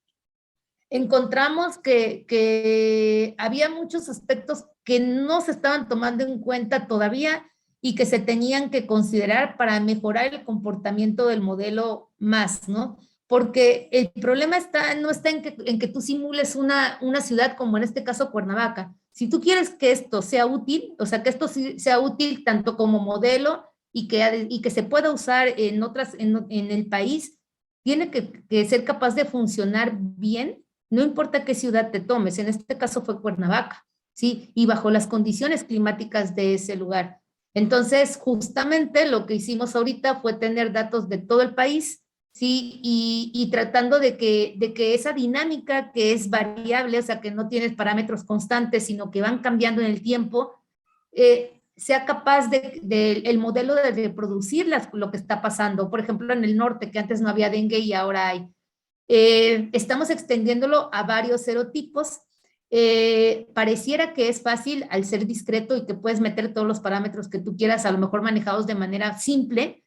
encontramos que había muchos aspectos que no se estaban tomando en cuenta todavía y que se tenían que considerar para mejorar el comportamiento del modelo más, ¿no? Porque el problema no está en que tú simules una ciudad como en este caso Cuernavaca. Si tú quieres que esto sea útil, o sea, que esto sea útil tanto como modelo y que se pueda usar en el país, tiene que ser capaz de funcionar bien, no importa qué ciudad te tomes, en este caso fue Cuernavaca, ¿sí? Y bajo las condiciones climáticas de ese lugar. Entonces, justamente lo que hicimos ahorita fue tener datos de todo el país, ¿sí? Y tratando de que esa dinámica que es variable, o sea, que no tienes parámetros constantes, sino que van cambiando en el tiempo, sea capaz el modelo de reproducir lo que está pasando. Por ejemplo, en el norte, que antes no había dengue y ahora hay. Estamos extendiéndolo a varios serotipos. Pareciera que es fácil al ser discreto y que puedes meter todos los parámetros que tú quieras, a lo mejor manejados de manera simple,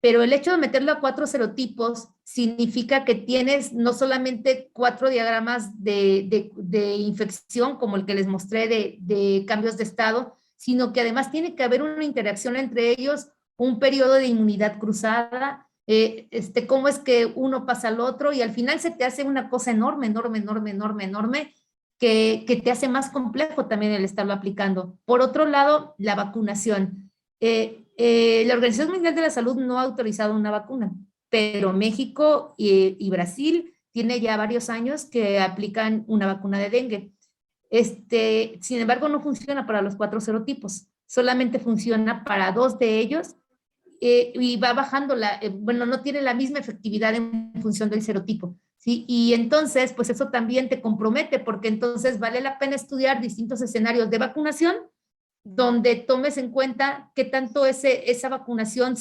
pero el hecho de meterlo a 4 serotipos significa que tienes no solamente 4 diagramas de infección, como el que les mostré de cambios de estado, sino que además tiene que haber una interacción entre ellos, un periodo de inmunidad cruzada, cómo es que uno pasa al otro, y al final se te hace una cosa enorme, enorme, enorme, enorme, enorme, que te hace más complejo también el estarlo aplicando. Por otro lado, la vacunación. La Organización Mundial de la Salud no ha autorizado una vacuna, pero México y Brasil tiene ya varios años que aplican una vacuna de dengue. Sin embargo, no funciona para los 4 serotipos, solamente funciona para 2 de ellos, y va bajando bueno, no tiene la misma efectividad en función del serotipo, ¿sí? Y entonces, pues eso también te compromete, porque entonces vale la pena estudiar distintos escenarios de vacunación donde tomes en cuenta qué tanto esa vacunación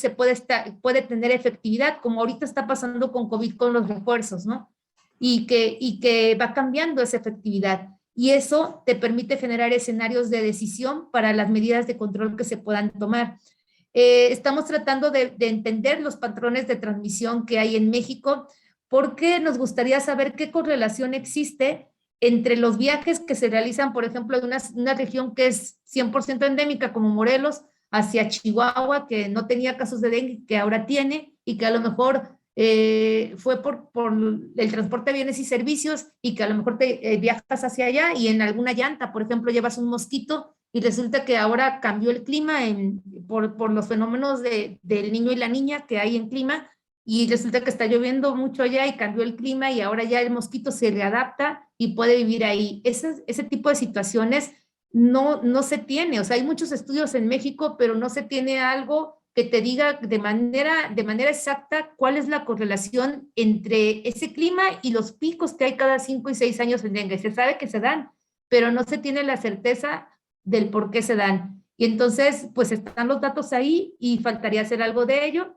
puede tener efectividad, como ahorita está pasando con COVID con los refuerzos, ¿no? Y que va cambiando esa efectividad. Y eso te permite generar escenarios de decisión para las medidas de control que se puedan tomar. Estamos tratando de entender los patrones de transmisión que hay en México, porque nos gustaría saber qué correlación existe entre los viajes que se realizan, por ejemplo, de una región que es 100% endémica, como Morelos, hacia Chihuahua, que no tenía casos de dengue, que ahora tiene, y que a lo mejor fue por el transporte de bienes y servicios, y que a lo mejor te viajas hacia allá y en alguna llanta, por ejemplo, llevas un mosquito y resulta que ahora cambió el clima por los fenómenos del niño y la niña que hay en clima, y resulta que está lloviendo mucho allá y cambió el clima y ahora ya el mosquito se readapta y puede vivir ahí. Ese tipo de situaciones no se tiene, o sea, hay muchos estudios en México, pero no se tiene algo que te diga de manera exacta cuál es la correlación entre ese clima y los picos que hay cada 5 y 6 años en dengue. Se sabe que se dan, pero no se tiene la certeza del por qué se dan. Y entonces, pues están los datos ahí y faltaría hacer algo de ello.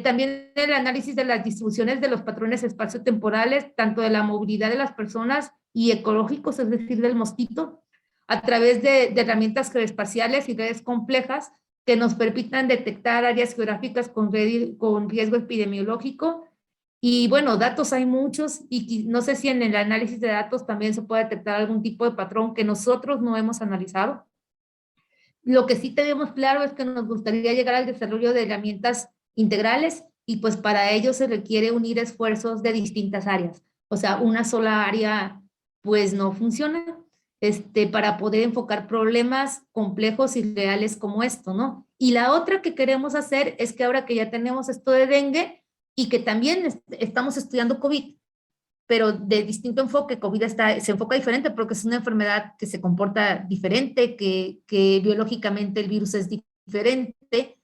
También el análisis de las distribuciones de los patrones espaciotemporales, tanto de la movilidad de las personas y ecológicos, es decir, del mosquito, a través de herramientas geoespaciales y redes complejas que nos permitan detectar áreas geográficas con riesgo epidemiológico. Y bueno, datos hay muchos, y no sé si en el análisis de datos también se puede detectar algún tipo de patrón que nosotros no hemos analizado. Lo que sí tenemos claro es que nos gustaría llegar al desarrollo de herramientas integrales, y pues para ello se requiere unir esfuerzos de distintas áreas. O sea, una sola área pues no funciona para poder enfocar problemas complejos y reales como esto, ¿no? Y la otra que queremos hacer es que ahora que ya tenemos esto de dengue y que también estamos estudiando COVID, pero de distinto enfoque. COVID se enfoca diferente porque es una enfermedad que se comporta diferente, que biológicamente el virus es diferente.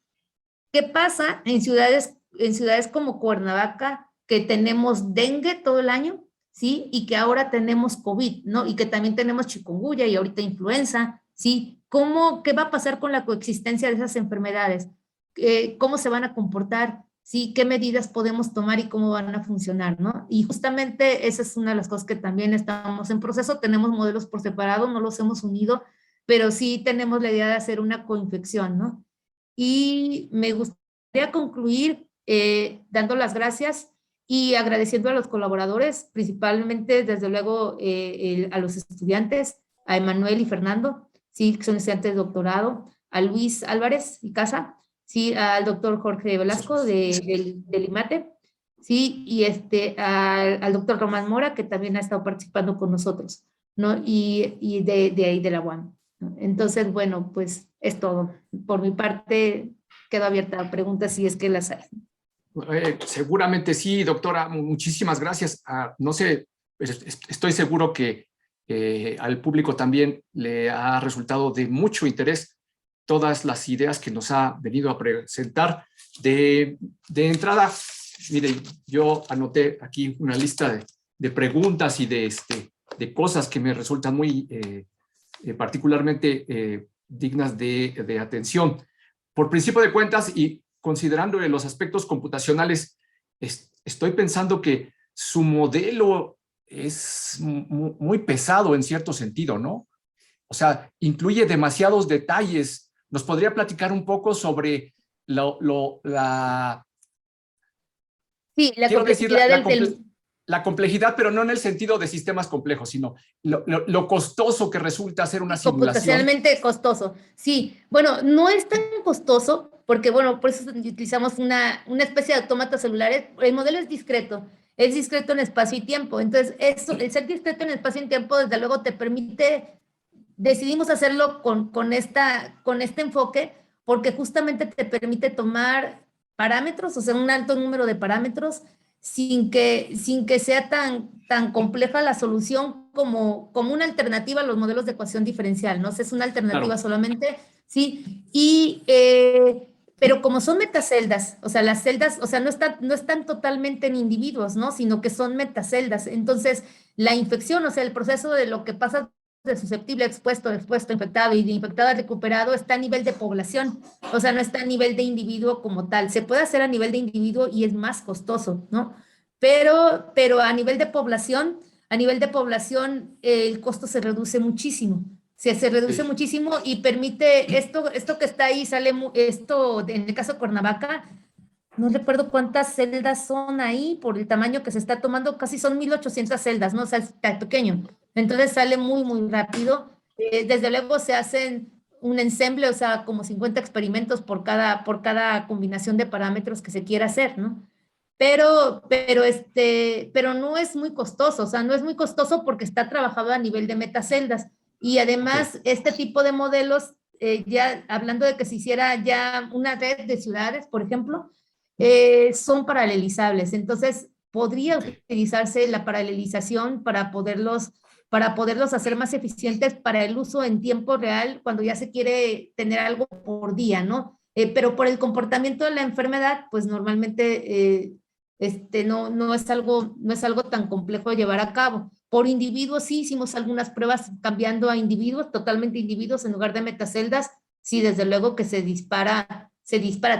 ¿Qué pasa en ciudades como Cuernavaca, que tenemos dengue todo el año, ¿sí? Y que ahora tenemos COVID, ¿no? Y que también tenemos chikungunya y ahorita influenza, ¿sí? ¿Qué va a pasar con la coexistencia de esas enfermedades? ¿Cómo se van a comportar? ¿sí? ¿Qué medidas podemos tomar y cómo van a funcionar, ¿no? Y justamente esa es una de las cosas que también estamos en proceso. Tenemos modelos por separado, no los hemos unido, pero sí tenemos la idea de hacer una coinfección, ¿no? Y me gustaría concluir dando las gracias y agradeciendo a los colaboradores, principalmente, desde luego, a los estudiantes, a Emanuel y Fernando, sí, que son estudiantes de doctorado, a Luis Álvarez y Casa, sí, al doctor Jorge Velasco del IMATE, sí, y al doctor Román Mora, que también ha estado participando con nosotros, ¿no? Y de ahí de la UAM. ¿No? Entonces, bueno, pues es todo. Por mi parte, quedo abierta a preguntas si es que las hay. Seguramente sí, doctora, muchísimas gracias. No sé, estoy seguro que al público también le ha resultado de mucho interés todas las ideas que nos ha venido a presentar. De entrada, miren, yo anoté aquí una lista de preguntas y de cosas que me resultan muy particularmente dignas de atención. Por principio de cuentas y considerando los aspectos computacionales, estoy pensando que su modelo es muy pesado en cierto sentido, ¿no? O sea, incluye demasiados detalles. ¿Nos podría platicar un poco sobre Sí, la quiero decir, complejidad del la complejidad, pero no en el sentido de sistemas complejos, sino lo costoso que resulta hacer una simulación? computacionalmente costoso. Sí, bueno, no es tan costoso porque, bueno, por eso utilizamos una especie de autómatas celulares. El modelo es discreto en espacio y tiempo. Entonces, el ser discreto en espacio y tiempo, desde luego, te permite, decidimos hacerlo con este enfoque porque justamente te permite tomar parámetros, o sea, un alto número de parámetros sin que sea tan compleja la solución como una alternativa a los modelos de ecuación diferencial, ¿no? O sea, es una alternativa Claro. solamente, ¿sí? Pero como son metaceldas, o sea, las celdas, o sea, no están totalmente en individuos, ¿no? Sino que son metaceldas. Entonces, la infección, o sea, el proceso de lo que pasa de susceptible, expuesto, infectado y de infectado a recuperado está a nivel de población, o sea, no está a nivel de individuo como tal. Se puede hacer a nivel de individuo y es más costoso, ¿no? Pero a nivel de población el costo se reduce muchísimo. Se reduce Sí. muchísimo y permite esto que está ahí, esto en el caso de Cuernavaca, no recuerdo cuántas celdas son ahí por el tamaño que se está tomando, casi son 1800 celdas, ¿no? O sea, está pequeño. Entonces sale muy, muy rápido. Desde luego se hacen un ensemble, o sea, como 50 experimentos por cada combinación de parámetros que se quiera hacer, ¿no? Pero no es muy costoso, o sea, no es muy costoso porque está trabajado a nivel de metaceldas. Y Ok. además, este tipo de modelos, ya hablando de que se hiciera ya una red de ciudades, por ejemplo, son paralelizables. Entonces, podría Ok. utilizarse la paralelización para poderlos hacer más eficientes para el uso en tiempo real cuando ya se quiere tener algo por día, ¿no? Pero por el comportamiento de la enfermedad, pues normalmente no es algo tan complejo de llevar a cabo. Por individuos sí hicimos algunas pruebas cambiando a individuos, totalmente individuos en lugar de metaceldas. Sí, desde luego que se dispara.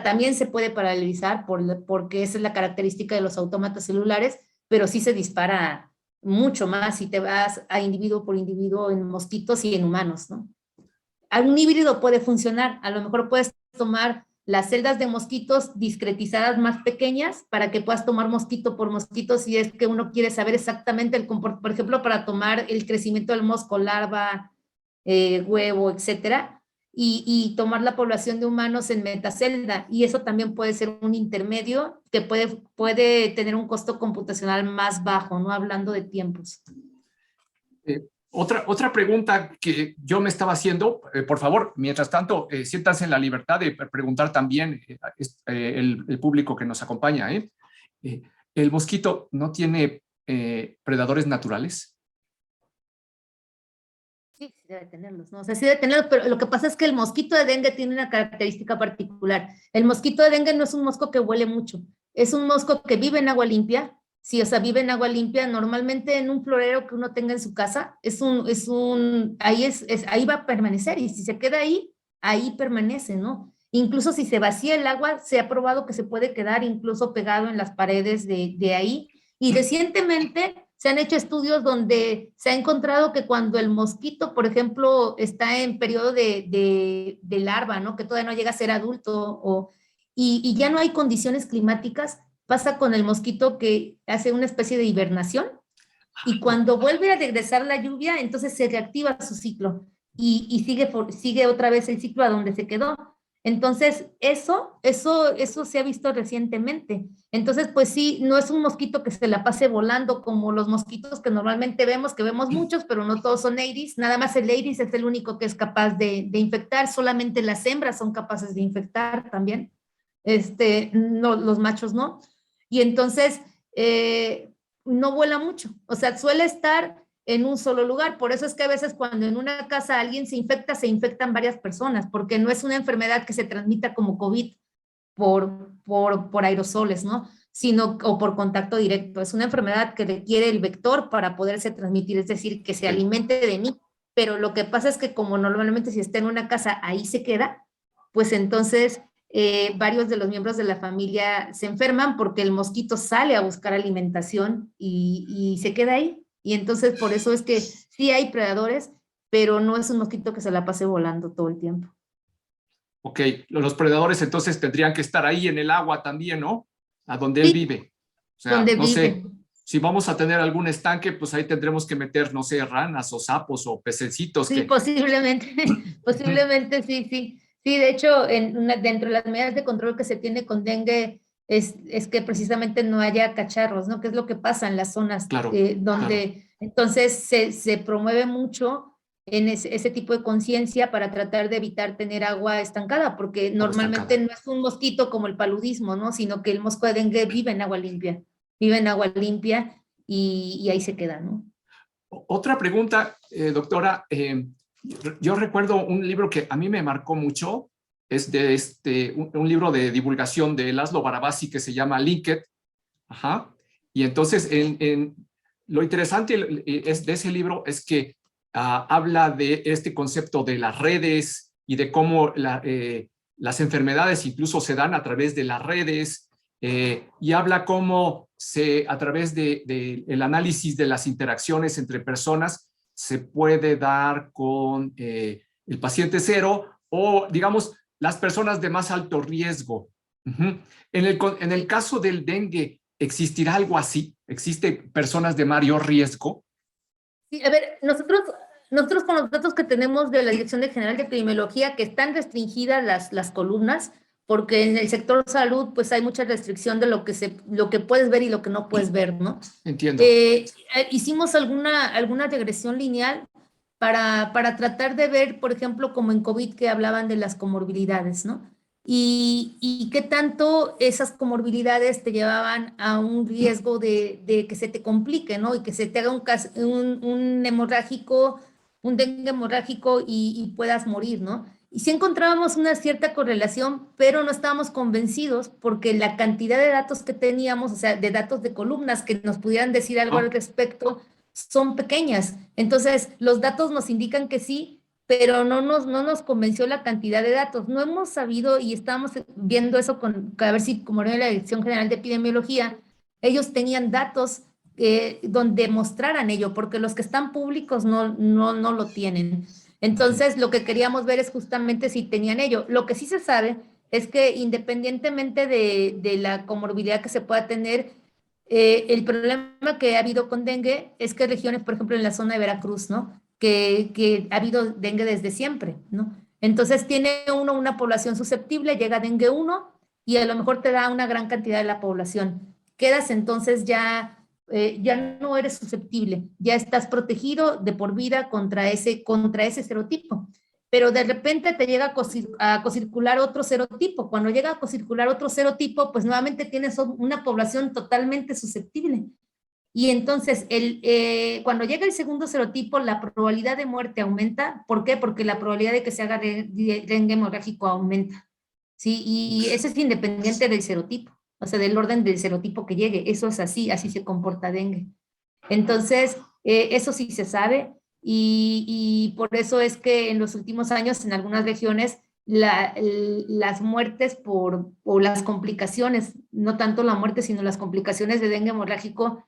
También se puede paralelizar porque esa es la característica de los autómatas celulares, pero sí se dispara mucho más si te vas a individuo por individuo en mosquitos y en humanos, ¿no? Algún híbrido puede funcionar, a lo mejor puedes tomar las celdas de mosquitos discretizadas más pequeñas para que puedas tomar mosquito por mosquito si es que uno quiere saber exactamente el comportamiento, por ejemplo, para tomar el crecimiento del mosco, larva, huevo, etcétera, y tomar la población de humanos en metacelda, y eso también puede ser un intermedio que puede tener un costo computacional más bajo, no hablando de tiempos. Otra pregunta que yo me estaba haciendo, por favor, mientras tanto, siéntanse en la libertad de preguntar también el público que nos acompaña. ¿El mosquito no tiene predadores naturales? Sí, sí debe tenerlos, ¿no? O sea, sí debe tenerlos, pero lo que pasa es que el mosquito de dengue tiene una característica particular. El mosquito de dengue no es un mosco que huele mucho, es un mosco que vive en agua limpia. Sí, o sea, vive en agua limpia, normalmente en un florero que uno tenga en su casa, ahí va a permanecer, y si se queda ahí permanece, ¿no? Incluso si se vacía el agua, se ha probado que se puede quedar incluso pegado en las paredes de ahí. Y recientemente se han hecho estudios donde se ha encontrado que cuando el mosquito, por ejemplo, está en periodo de larva, ¿no? Que todavía no llega a ser adulto, y ya no hay condiciones climáticas, pasa con el mosquito que hace una especie de hibernación, y cuando vuelve a regresar la lluvia, entonces se reactiva su ciclo y sigue otra vez el ciclo a donde se quedó. Entonces, eso se ha visto recientemente. Entonces, pues sí, no es un mosquito que se la pase volando como los mosquitos que normalmente vemos, que vemos muchos, pero no todos son Aedes. Nada más el Aedes es el único que es capaz de infectar. Solamente las hembras son capaces de infectar también. No, los machos no. Y entonces, no vuela mucho. O sea, suele estar en un solo lugar. Por eso es que a veces cuando en una casa alguien se infecta, se infectan varias personas, porque no es una enfermedad que se transmita como COVID por aerosoles, ¿no? Sino, o por contacto directo. Es una enfermedad que requiere el vector para poderse transmitir, es decir, que se alimente de mí. Pero lo que pasa es que como normalmente si está en una casa, ahí se queda, pues entonces varios de los miembros de la familia se enferman porque el mosquito sale a buscar alimentación y se queda ahí. Y entonces por eso es que sí hay predadores, pero no es un mosquito que se la pase volando todo el tiempo. Ok, los predadores entonces tendrían que estar ahí en el agua también, ¿no? A donde él Sí, vive. O sea, donde no sé, viven. si vamos a tener algún estanque, pues ahí tendremos que meter, no sé, ranas o sapos o pececitos Sí, que... posiblemente, posiblemente sí, sí. Sí, de hecho, dentro de las medidas de control que se tiene con dengue es que precisamente no haya cacharros, ¿no? Que es lo que pasa en las zonas Claro, claro, donde entonces se promueve mucho en ese tipo de conciencia para tratar de evitar tener agua estancada, porque agua normalmente estancada. no es un mosquito como el paludismo, ¿no? Sino que el mosco de dengue vive en agua limpia y ahí se queda, ¿no? Otra pregunta, doctora. Yo recuerdo un libro que a mí me marcó mucho, es de un libro de divulgación de Laszlo Barabasi que se llama Linked. Ajá. Y entonces, lo interesante es de ese libro es que habla de este concepto de las redes y de cómo las enfermedades incluso se dan a través de las redes, y habla cómo a través el análisis de las interacciones entre personas se puede dar con el paciente cero o, digamos, las personas de más alto riesgo. Uh-huh. En el caso del dengue, ¿existirá algo así? ¿Existe personas de mayor riesgo? Sí, a ver, nosotros con los datos que tenemos de la Dirección General de Epidemiología, que están restringidas las columnas, porque en el sector salud pues hay mucha restricción de lo que puedes ver y lo que no puedes ver, ¿no? Entiendo. Hicimos alguna regresión lineal para tratar de ver, por ejemplo, como en COVID que hablaban de las comorbilidades, ¿no? Y qué tanto esas comorbilidades te llevaban a un riesgo de que se te complique, ¿no? Y que se te haga un hemorrágico, un dengue hemorrágico y puedas morir, ¿no? Y sí encontrábamos una cierta correlación, pero no estábamos convencidos porque la cantidad de datos que teníamos, o sea, de datos de columnas que nos pudieran decir algo al ¿No? respecto, son pequeñas. Entonces, los datos nos indican que sí, pero no nos convenció la cantidad de datos. No hemos sabido y estábamos viendo eso a ver si, como era la Dirección General de Epidemiología, ellos tenían datos donde mostraran ello, porque los que están públicos no lo tienen. Entonces, lo que queríamos ver es justamente si tenían ello. Lo que sí se sabe es que independientemente de la comorbilidad que se pueda tener, el problema que ha habido con dengue es que hay regiones, por ejemplo, en la zona de Veracruz, ¿no? Que ha habido dengue desde siempre, ¿no? Entonces tiene uno una población susceptible, llega dengue uno y a lo mejor te da una gran cantidad de la población. Quedas entonces ya no eres susceptible, ya estás protegido de por vida contra ese serotipo. Pero de repente te llega a cocircular otro serotipo. Cuando llega a cocircular otro serotipo, pues nuevamente tienes una población totalmente susceptible. Y entonces, cuando llega el segundo serotipo, la probabilidad de muerte aumenta. ¿Por qué? Porque la probabilidad de que se haga dengue hemorrágico aumenta. ¿Sí? Y eso es independiente del serotipo, o sea, del orden del serotipo que llegue. Eso es así se comporta dengue. Entonces, eso sí se sabe y por eso es que en los últimos años en algunas regiones las muertes o las complicaciones, no tanto la muerte, sino las complicaciones de dengue hemorrágico,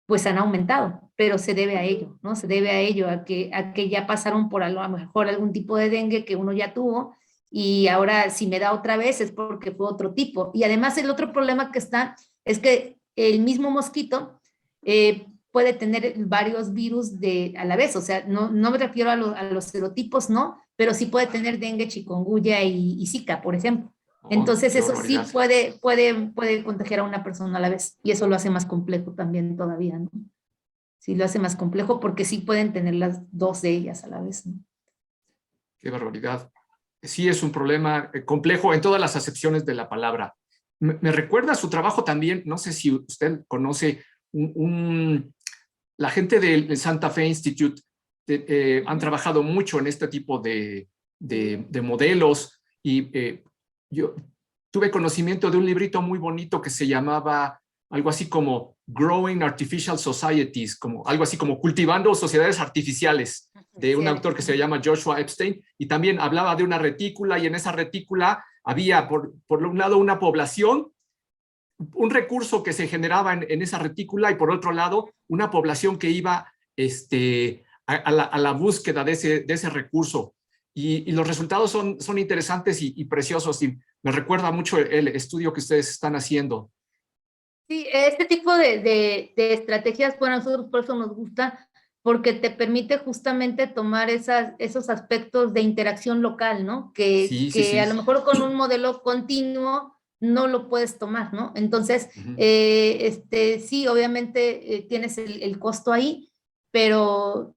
pues han aumentado, pero se debe a ello, ¿no? Se debe a ello, a que ya pasaron por a lo mejor algún tipo de dengue que uno ya tuvo, y ahora si me da otra vez es porque fue otro tipo. Y además el otro problema que está es que el mismo mosquito puede tener varios virus a la vez, o sea, no me refiero a los serotipos, no, pero sí puede tener dengue, chikungunya y Zika, por ejemplo. Oh, Entonces qué eso sí barbaridad. puede contagiar a una persona a la vez, y eso lo hace más complejo también todavía, ¿no? Sí lo hace más complejo porque sí pueden tener las dos de ellas a la vez, ¿no? Qué barbaridad. Sí es un problema complejo en todas las acepciones de la palabra. Me recuerda su trabajo también, no sé si usted conoce la gente del Santa Fe Institute, han trabajado mucho en este tipo de modelos, y yo tuve conocimiento de un librito muy bonito que se llamaba algo así como Growing Artificial Societies, como algo así como Cultivando Sociedades Artificiales, de un autor que se llama Joshua Epstein, y también hablaba de una retícula, y en esa retícula había por un lado una población, un recurso que se generaba en esa retícula, y por otro lado una población que iba a la búsqueda de ese recurso. Y los resultados son interesantes y preciosos, y me recuerda mucho el estudio que ustedes están haciendo. Sí, este tipo de estrategias, bueno, a nosotros por eso nos gusta, porque te permite justamente tomar esos aspectos de interacción local, ¿no? Sí, sí, Que a sí. lo mejor con un modelo continuo no lo puedes tomar, ¿no? Entonces, Ujú. sí, obviamente tienes el costo ahí, pero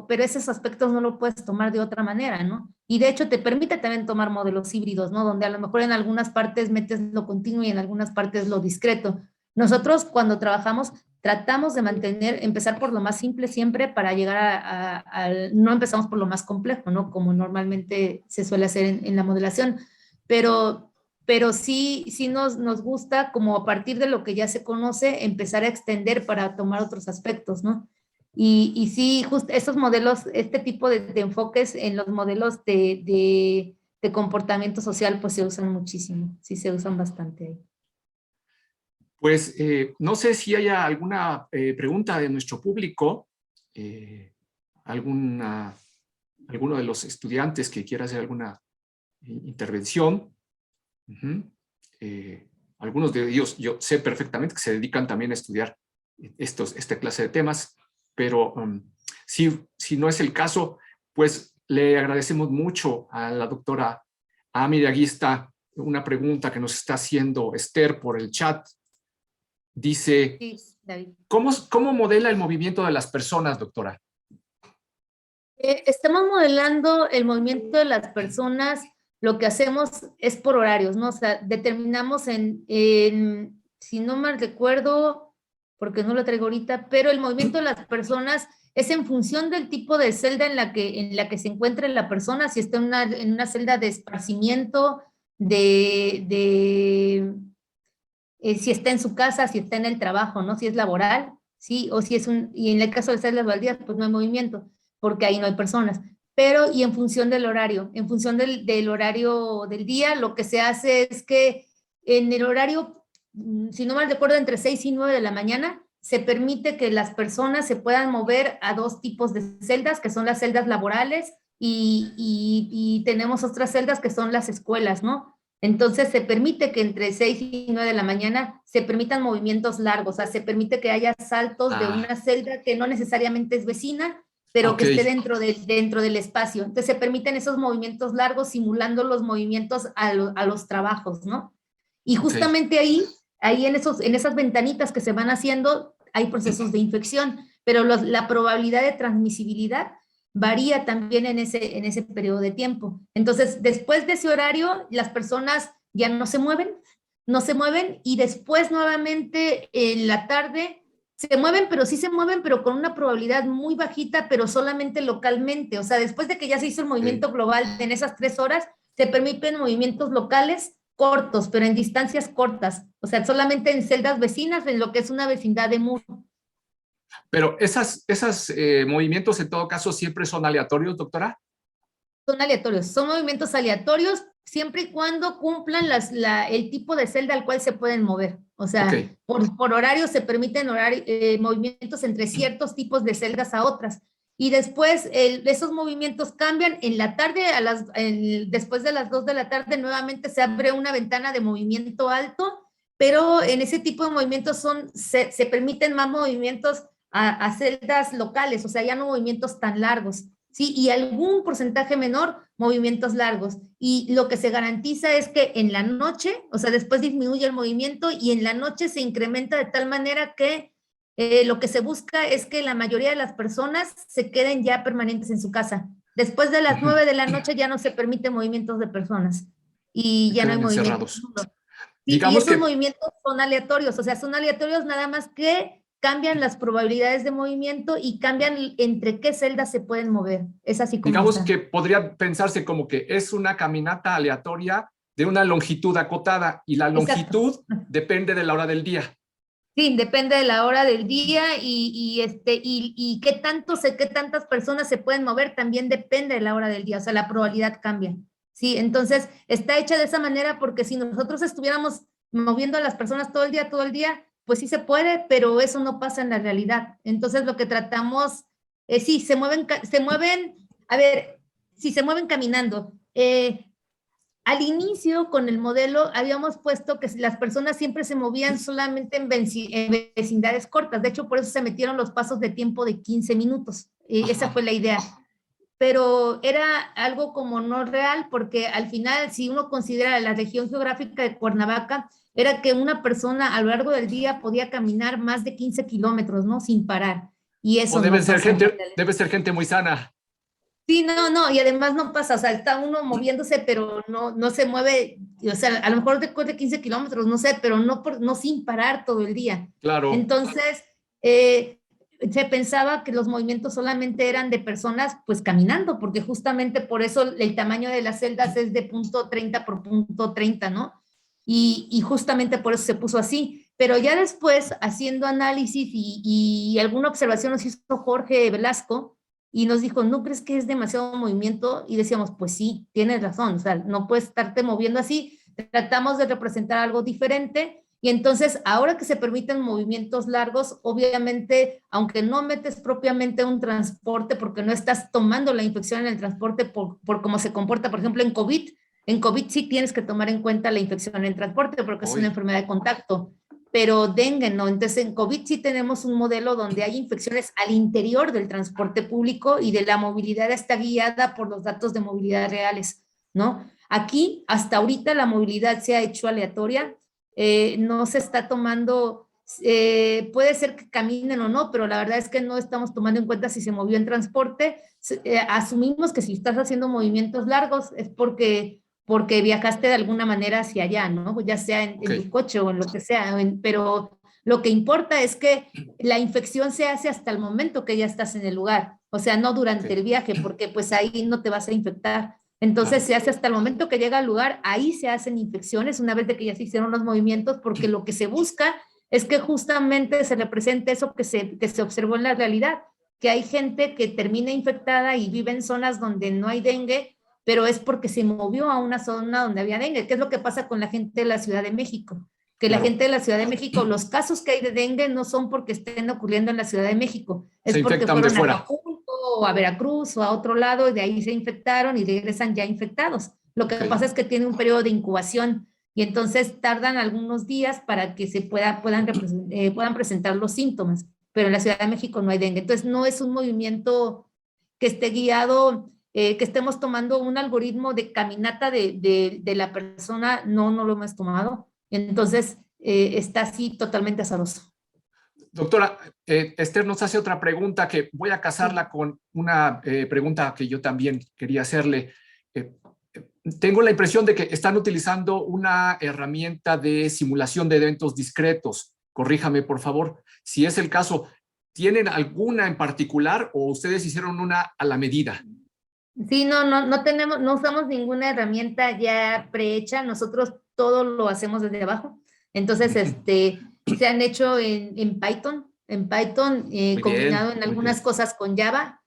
esos aspectos no lo puedes tomar de otra manera, ¿no? Y de hecho te permite también tomar modelos híbridos, ¿no? Donde a lo mejor en algunas partes metes lo continuo y en algunas partes lo discreto. Nosotros cuando trabajamos tratamos de empezar por lo más simple siempre para llegar no empezamos por lo más complejo, ¿no? Como normalmente se suele hacer en la modelación, pero, pero sí nos gusta como a partir de lo que ya se conoce empezar a extender para tomar otros aspectos, ¿no? Y sí, justo estos modelos, este tipo de enfoques en los modelos de comportamiento social, pues se usan muchísimo, sí se usan bastante ahí. Pues no sé si haya alguna pregunta de nuestro público, eh, alguna, alguno de los estudiantes que quiera hacer alguna intervención. Ujú. Algunos de ellos yo sé perfectamente que se dedican también a estudiar esta clase de temas, pero si no es el caso, pues le agradecemos mucho a la doctora Ami Aguista. Una pregunta que nos está haciendo Esther por el chat. Dice, Sí, David. ¿cómo modela el movimiento de las personas, doctora? Estamos modelando el movimiento de las personas, lo que hacemos es por horarios, ¿no? O sea, determinamos si no mal recuerdo, porque no lo traigo ahorita, pero el movimiento de las personas es en función del tipo de celda en la que se encuentre la persona, si está en una celda de esparcimiento, si está en su casa, si está en el trabajo, ¿no? Si es laboral, sí, o si es y en el caso de celdas baldías, pues no hay movimiento, porque ahí no hay personas. Pero, y en función del horario, en función del horario del día, lo que se hace es que en el horario, si no mal recuerdo, entre 6 y 9 de la mañana, se permite que las personas se puedan mover a dos tipos de celdas, que son las celdas laborales y tenemos otras celdas que son las escuelas, ¿no? Entonces se permite que entre 6 y 9 de la mañana se permitan movimientos largos, o sea, se permite que haya saltos de Ah, una celda que no necesariamente es vecina, pero ok, que esté dentro del espacio. Entonces se permiten esos movimientos largos simulando los movimientos a los trabajos, ¿no? Y ok. justamente ahí en esas ventanitas que se van haciendo hay procesos de infección, pero la probabilidad de transmisibilidad varía también en ese periodo de tiempo. Entonces, después de ese horario, las personas ya no se mueven y después nuevamente en la tarde se mueven, pero sí se mueven, pero con una probabilidad muy bajita, pero solamente localmente. O sea, después de que ya se hizo el Ok. movimiento global en esas 3 horas, se permiten movimientos locales cortos, pero en distancias cortas. O sea, solamente en celdas vecinas, en lo que es una vecindad de muro. Pero esos movimientos en todo caso siempre son aleatorios, doctora. Son aleatorios, son movimientos aleatorios siempre y cuando cumplan el tipo de celda al cual se pueden mover. O sea, Ok. por horario se permiten movimientos entre ciertos tipos de celdas a otras. Y después esos movimientos cambian en la tarde, después de las 2 de la tarde nuevamente se abre una ventana de movimiento alto, pero en ese tipo de movimientos se permiten más movimientos a celdas locales, o sea, ya no movimientos tan largos. ¿Sí? Y algún porcentaje menor, movimientos largos. Y lo que se garantiza es que en la noche, o sea, después disminuye el movimiento y en la noche se incrementa de tal manera que lo que se busca es que la mayoría de las personas se queden ya permanentes en su casa. Después de las 9 de la noche ya no se permite movimientos de personas y Se ya no hay quedan movimientos. encerrados. Sí, y Digamos esos que, movimientos son aleatorios, o sea, son aleatorios nada más que cambian las probabilidades de movimiento y cambian entre qué celdas se pueden mover. Es así como digamos está. que podría pensarse como que es una caminata aleatoria de una longitud acotada y la Exacto. longitud depende de la hora del día. Sí, depende de la hora del día y qué tantas personas se pueden mover también depende de la hora del día, o sea, la probabilidad cambia. Sí, entonces está hecha de esa manera porque si nosotros estuviéramos moviendo a las personas todo el día, pues sí se puede, pero eso no pasa en la realidad. Entonces lo que tratamos es, sí, se mueven, a ver, si se mueven caminando. Al inicio, con el modelo, habíamos puesto que las personas siempre se movían solamente en vecindades cortas. De hecho, por eso se metieron los pasos de tiempo de 15 minutos. Esa fue la idea. Pero era algo como no real, porque al final, si uno considera la región geográfica de Cuernavaca, era que una persona a lo largo del día podía caminar más de 15 kilómetros, ¿no? Sin parar. Y O eso no pasa en la realidad. debe ser gente muy sana. Sí, no, y además no pasa, o sea, está uno moviéndose, pero no se mueve, o sea, a lo mejor después de 15 kilómetros, no sé, pero no sin parar todo el día. Claro. Entonces, se pensaba que los movimientos solamente eran de personas, pues caminando, porque justamente por eso el tamaño de las celdas es de punto 30 por punto 30, ¿no? Y justamente por eso se puso así. Pero ya después, haciendo análisis y alguna observación nos hizo Jorge Velasco, y nos dijo, ¿no crees que es demasiado movimiento? Y decíamos, pues sí, tienes razón, o sea, no puedes estarte moviendo así, tratamos de representar algo diferente, y entonces ahora que se permiten movimientos largos, obviamente, aunque no metes propiamente un transporte, porque no estás tomando la infección en el transporte por cómo se comporta, por ejemplo, en COVID sí tienes que tomar en cuenta la infección en el transporte, porque es una Hoy. enfermedad de contacto, pero dengue no. Entonces en COVID sí tenemos un modelo donde hay infecciones al interior del transporte público y de la movilidad está guiada por los datos de movilidad reales, ¿no? Aquí, hasta ahorita, la movilidad se ha hecho aleatoria, no se está tomando, puede ser que caminen o no, pero la verdad es que no estamos tomando en cuenta si se movió en transporte. Asumimos que si estás haciendo movimientos largos es porque viajaste de alguna manera hacia allá, ¿no? Ya sea en tu Ok. coche o en lo que sea, pero lo que importa es que la infección se hace hasta el momento que ya estás en el lugar, o sea, no durante Ok. el viaje, porque pues ahí no te vas a infectar. Entonces Claro. se hace hasta el momento que llega al lugar, ahí se hacen infecciones una vez de que ya se hicieron los movimientos, porque lo que se busca es que justamente se represente eso que se observó en la realidad, que hay gente que termina infectada y vive en zonas donde no hay dengue, pero es porque se movió a una zona donde había dengue, que es lo que pasa con la gente de la Ciudad de México, que la Claro. gente de la Ciudad de México, los casos que hay de dengue no son porque estén ocurriendo en la Ciudad de México, es Se porque infectan de fueron a fuera. Acapulco o a Veracruz o a otro lado y de ahí se infectaron y regresan ya infectados. Lo que Ok. pasa es que tiene un periodo de incubación y entonces tardan algunos días para que puedan presentar los síntomas, pero en la Ciudad de México no hay dengue. Entonces no es un movimiento que esté guiado, que estemos tomando un algoritmo de caminata de la persona, no lo hemos tomado. Entonces, está así totalmente azaroso. Doctora, Esther nos hace otra pregunta que voy a Sí. casarla con una pregunta que yo también quería hacerle. Eh, Tengo la impresión de que están utilizando una herramienta de simulación de eventos discretos. Corríjame, por favor, si es el caso. ¿Tienen alguna en particular o ustedes hicieron una a la medida? Sí, no usamos ninguna herramienta ya prehecha, nosotros todo lo hacemos desde abajo. Entonces, se han hecho en Python, Muy combinado bien, en muy algunas bien. cosas con Java.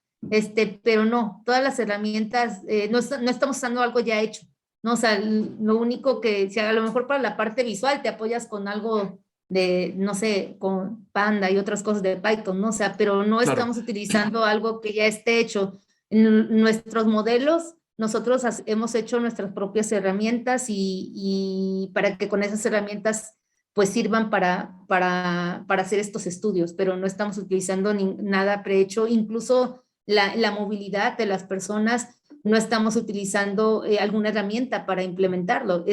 pero no, todas las herramientas, no estamos usando algo ya hecho, ¿no? O sea, lo único que, si a lo mejor para la parte visual te apoyas con algo de, no sé, con Panda y otras cosas de Python, ¿no? O sea, pero no Claro. estamos utilizando algo que ya esté hecho. Nuestros modelos, nosotros hemos hecho nuestras propias herramientas y para que con esas herramientas pues sirvan para hacer estos estudios, pero no estamos utilizando nada prehecho, incluso la movilidad de las personas, no estamos utilizando alguna herramienta para implementarlo,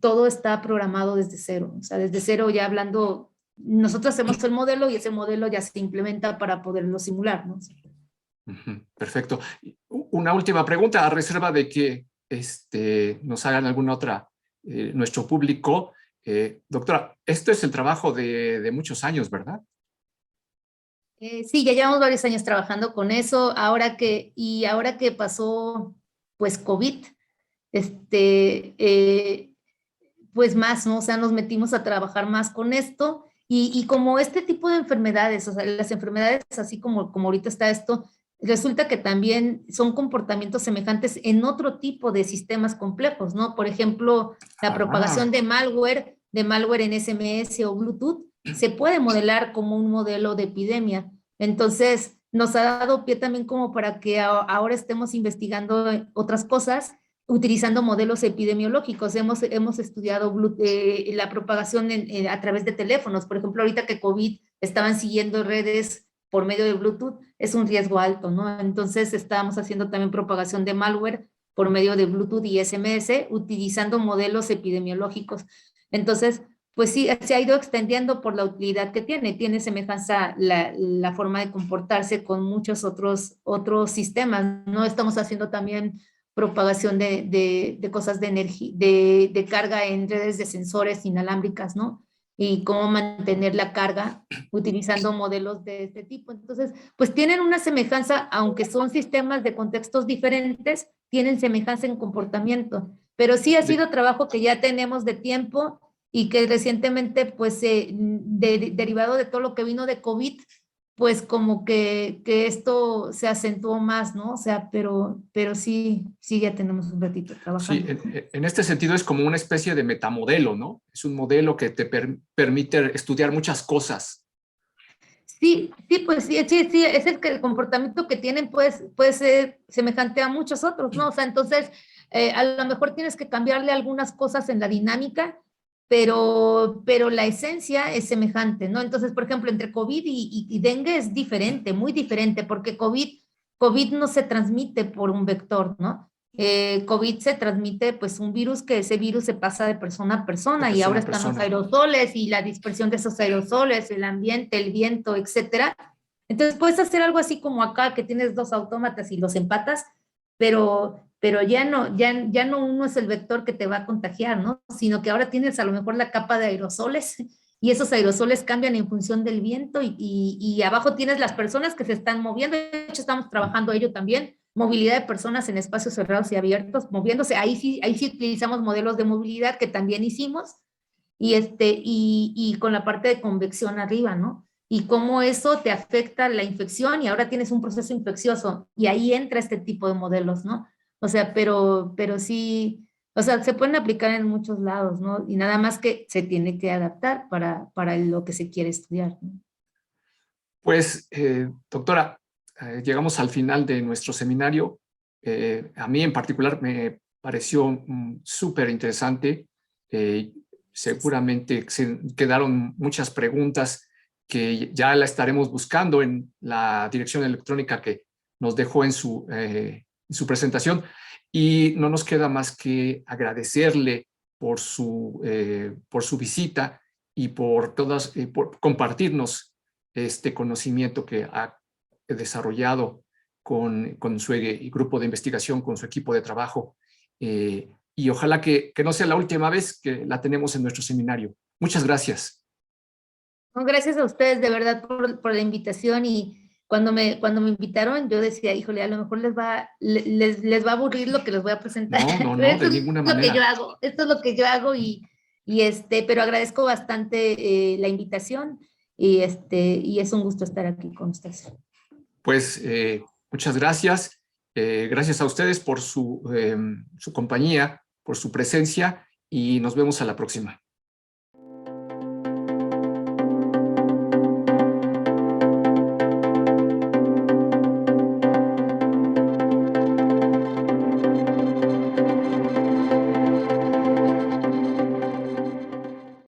todo está programado desde cero, o sea, desde cero ya hablando, nosotros hacemos el modelo y ese modelo ya se implementa para poderlo simular, ¿no? Perfecto. Una última pregunta, a reserva de que nos hagan alguna otra, nuestro público. Doctora, esto es el trabajo de muchos años, ¿verdad? Sí, ya llevamos varios años trabajando con eso, ahora que pasó pues COVID, pues más, ¿no? O sea, nos metimos a trabajar más con esto y como este tipo de enfermedades, o sea, las enfermedades así como ahorita está esto, resulta que también son comportamientos semejantes en otro tipo de sistemas complejos, ¿no? Por ejemplo, la Ah, propagación de malware en SMS o Bluetooth, se puede modelar como un modelo de epidemia. Entonces, nos ha dado pie también como para que ahora estemos investigando otras cosas utilizando modelos epidemiológicos. Hemos estudiado la propagación a través de teléfonos. Por ejemplo, ahorita que COVID estaban siguiendo redes por medio de Bluetooth, es un riesgo alto, ¿no? Entonces, estábamos haciendo también propagación de malware por medio de Bluetooth y SMS, utilizando modelos epidemiológicos. Entonces, pues sí, se ha ido extendiendo por la utilidad que tiene. Tiene semejanza la forma de comportarse con muchos otros sistemas, ¿no? Estamos haciendo también propagación de cosas de energía, de carga en redes de sensores inalámbricas, ¿no? Y cómo mantener la carga utilizando modelos de este tipo. Entonces, pues tienen una semejanza, aunque son sistemas de contextos diferentes, tienen semejanza en comportamiento. Pero sí ha sido trabajo que ya tenemos de tiempo y que recientemente, pues, derivado de todo lo que vino de COVID, pues como que esto se acentuó más, ¿no? O sea, pero sí, sí ya tenemos un ratito sí, trabajando. en este sentido es como una especie de metamodelo, ¿no? Es un modelo que te permite estudiar muchas cosas. Sí, sí, pues sí, sí, sí, es el que el comportamiento que tienen pues, puede ser semejante a muchos otros, ¿no? O sea, entonces, a lo mejor tienes que cambiarle algunas cosas en la dinámica, pero la esencia es semejante, ¿no? Entonces, por ejemplo, entre COVID y dengue es diferente, muy diferente, porque COVID no se transmite por un vector, ¿no? COVID se transmite, pues, un virus que ese virus se pasa de persona a De persona y ahora persona a están los persona. aerosoles y la dispersión de esos aerosoles, el ambiente, el viento, etcétera. Entonces puedes hacer algo así como acá que tienes dos autómatas y los empatas, pero ya no uno es el vector que te va a contagiar, ¿no? Sino que ahora tienes a lo mejor la capa de aerosoles y esos aerosoles cambian en función del viento y abajo tienes las personas que se están moviendo. De hecho, estamos trabajando ello también, movilidad de personas en espacios cerrados y abiertos, moviéndose. Ahí sí utilizamos modelos de movilidad que también hicimos y con la parte de convección arriba, ¿no? Y cómo eso te afecta la infección y ahora tienes un proceso infeccioso y ahí entra este tipo de modelos, ¿no? O sea, pero sí, o sea, se pueden aplicar en muchos lados, ¿no? Y nada más que se tiene que adaptar para lo que se quiere estudiar, ¿no? Pues, doctora, llegamos al final de nuestro seminario. A mí en particular me pareció súper interesante. Seguramente se quedaron muchas preguntas que ya la estaremos buscando en la dirección electrónica que nos dejó en su presentación. Y no nos queda más que agradecerle por su visita y por compartirnos este conocimiento que ha desarrollado con su grupo de investigación, con su equipo de trabajo. Y ojalá que no sea la última vez que la tenemos en nuestro seminario. Muchas gracias. No, gracias a ustedes de verdad por la invitación y cuando me invitaron yo decía, híjole, a lo mejor les va a aburrir lo que les voy a presentar. No, no, Pero no, esto de es ninguna lo que yo manera. hago, esto es lo que yo hago pero agradezco bastante la invitación y es un gusto estar aquí con ustedes. Pues Muchas gracias. Gracias a ustedes por su compañía, por su presencia y nos vemos a la próxima.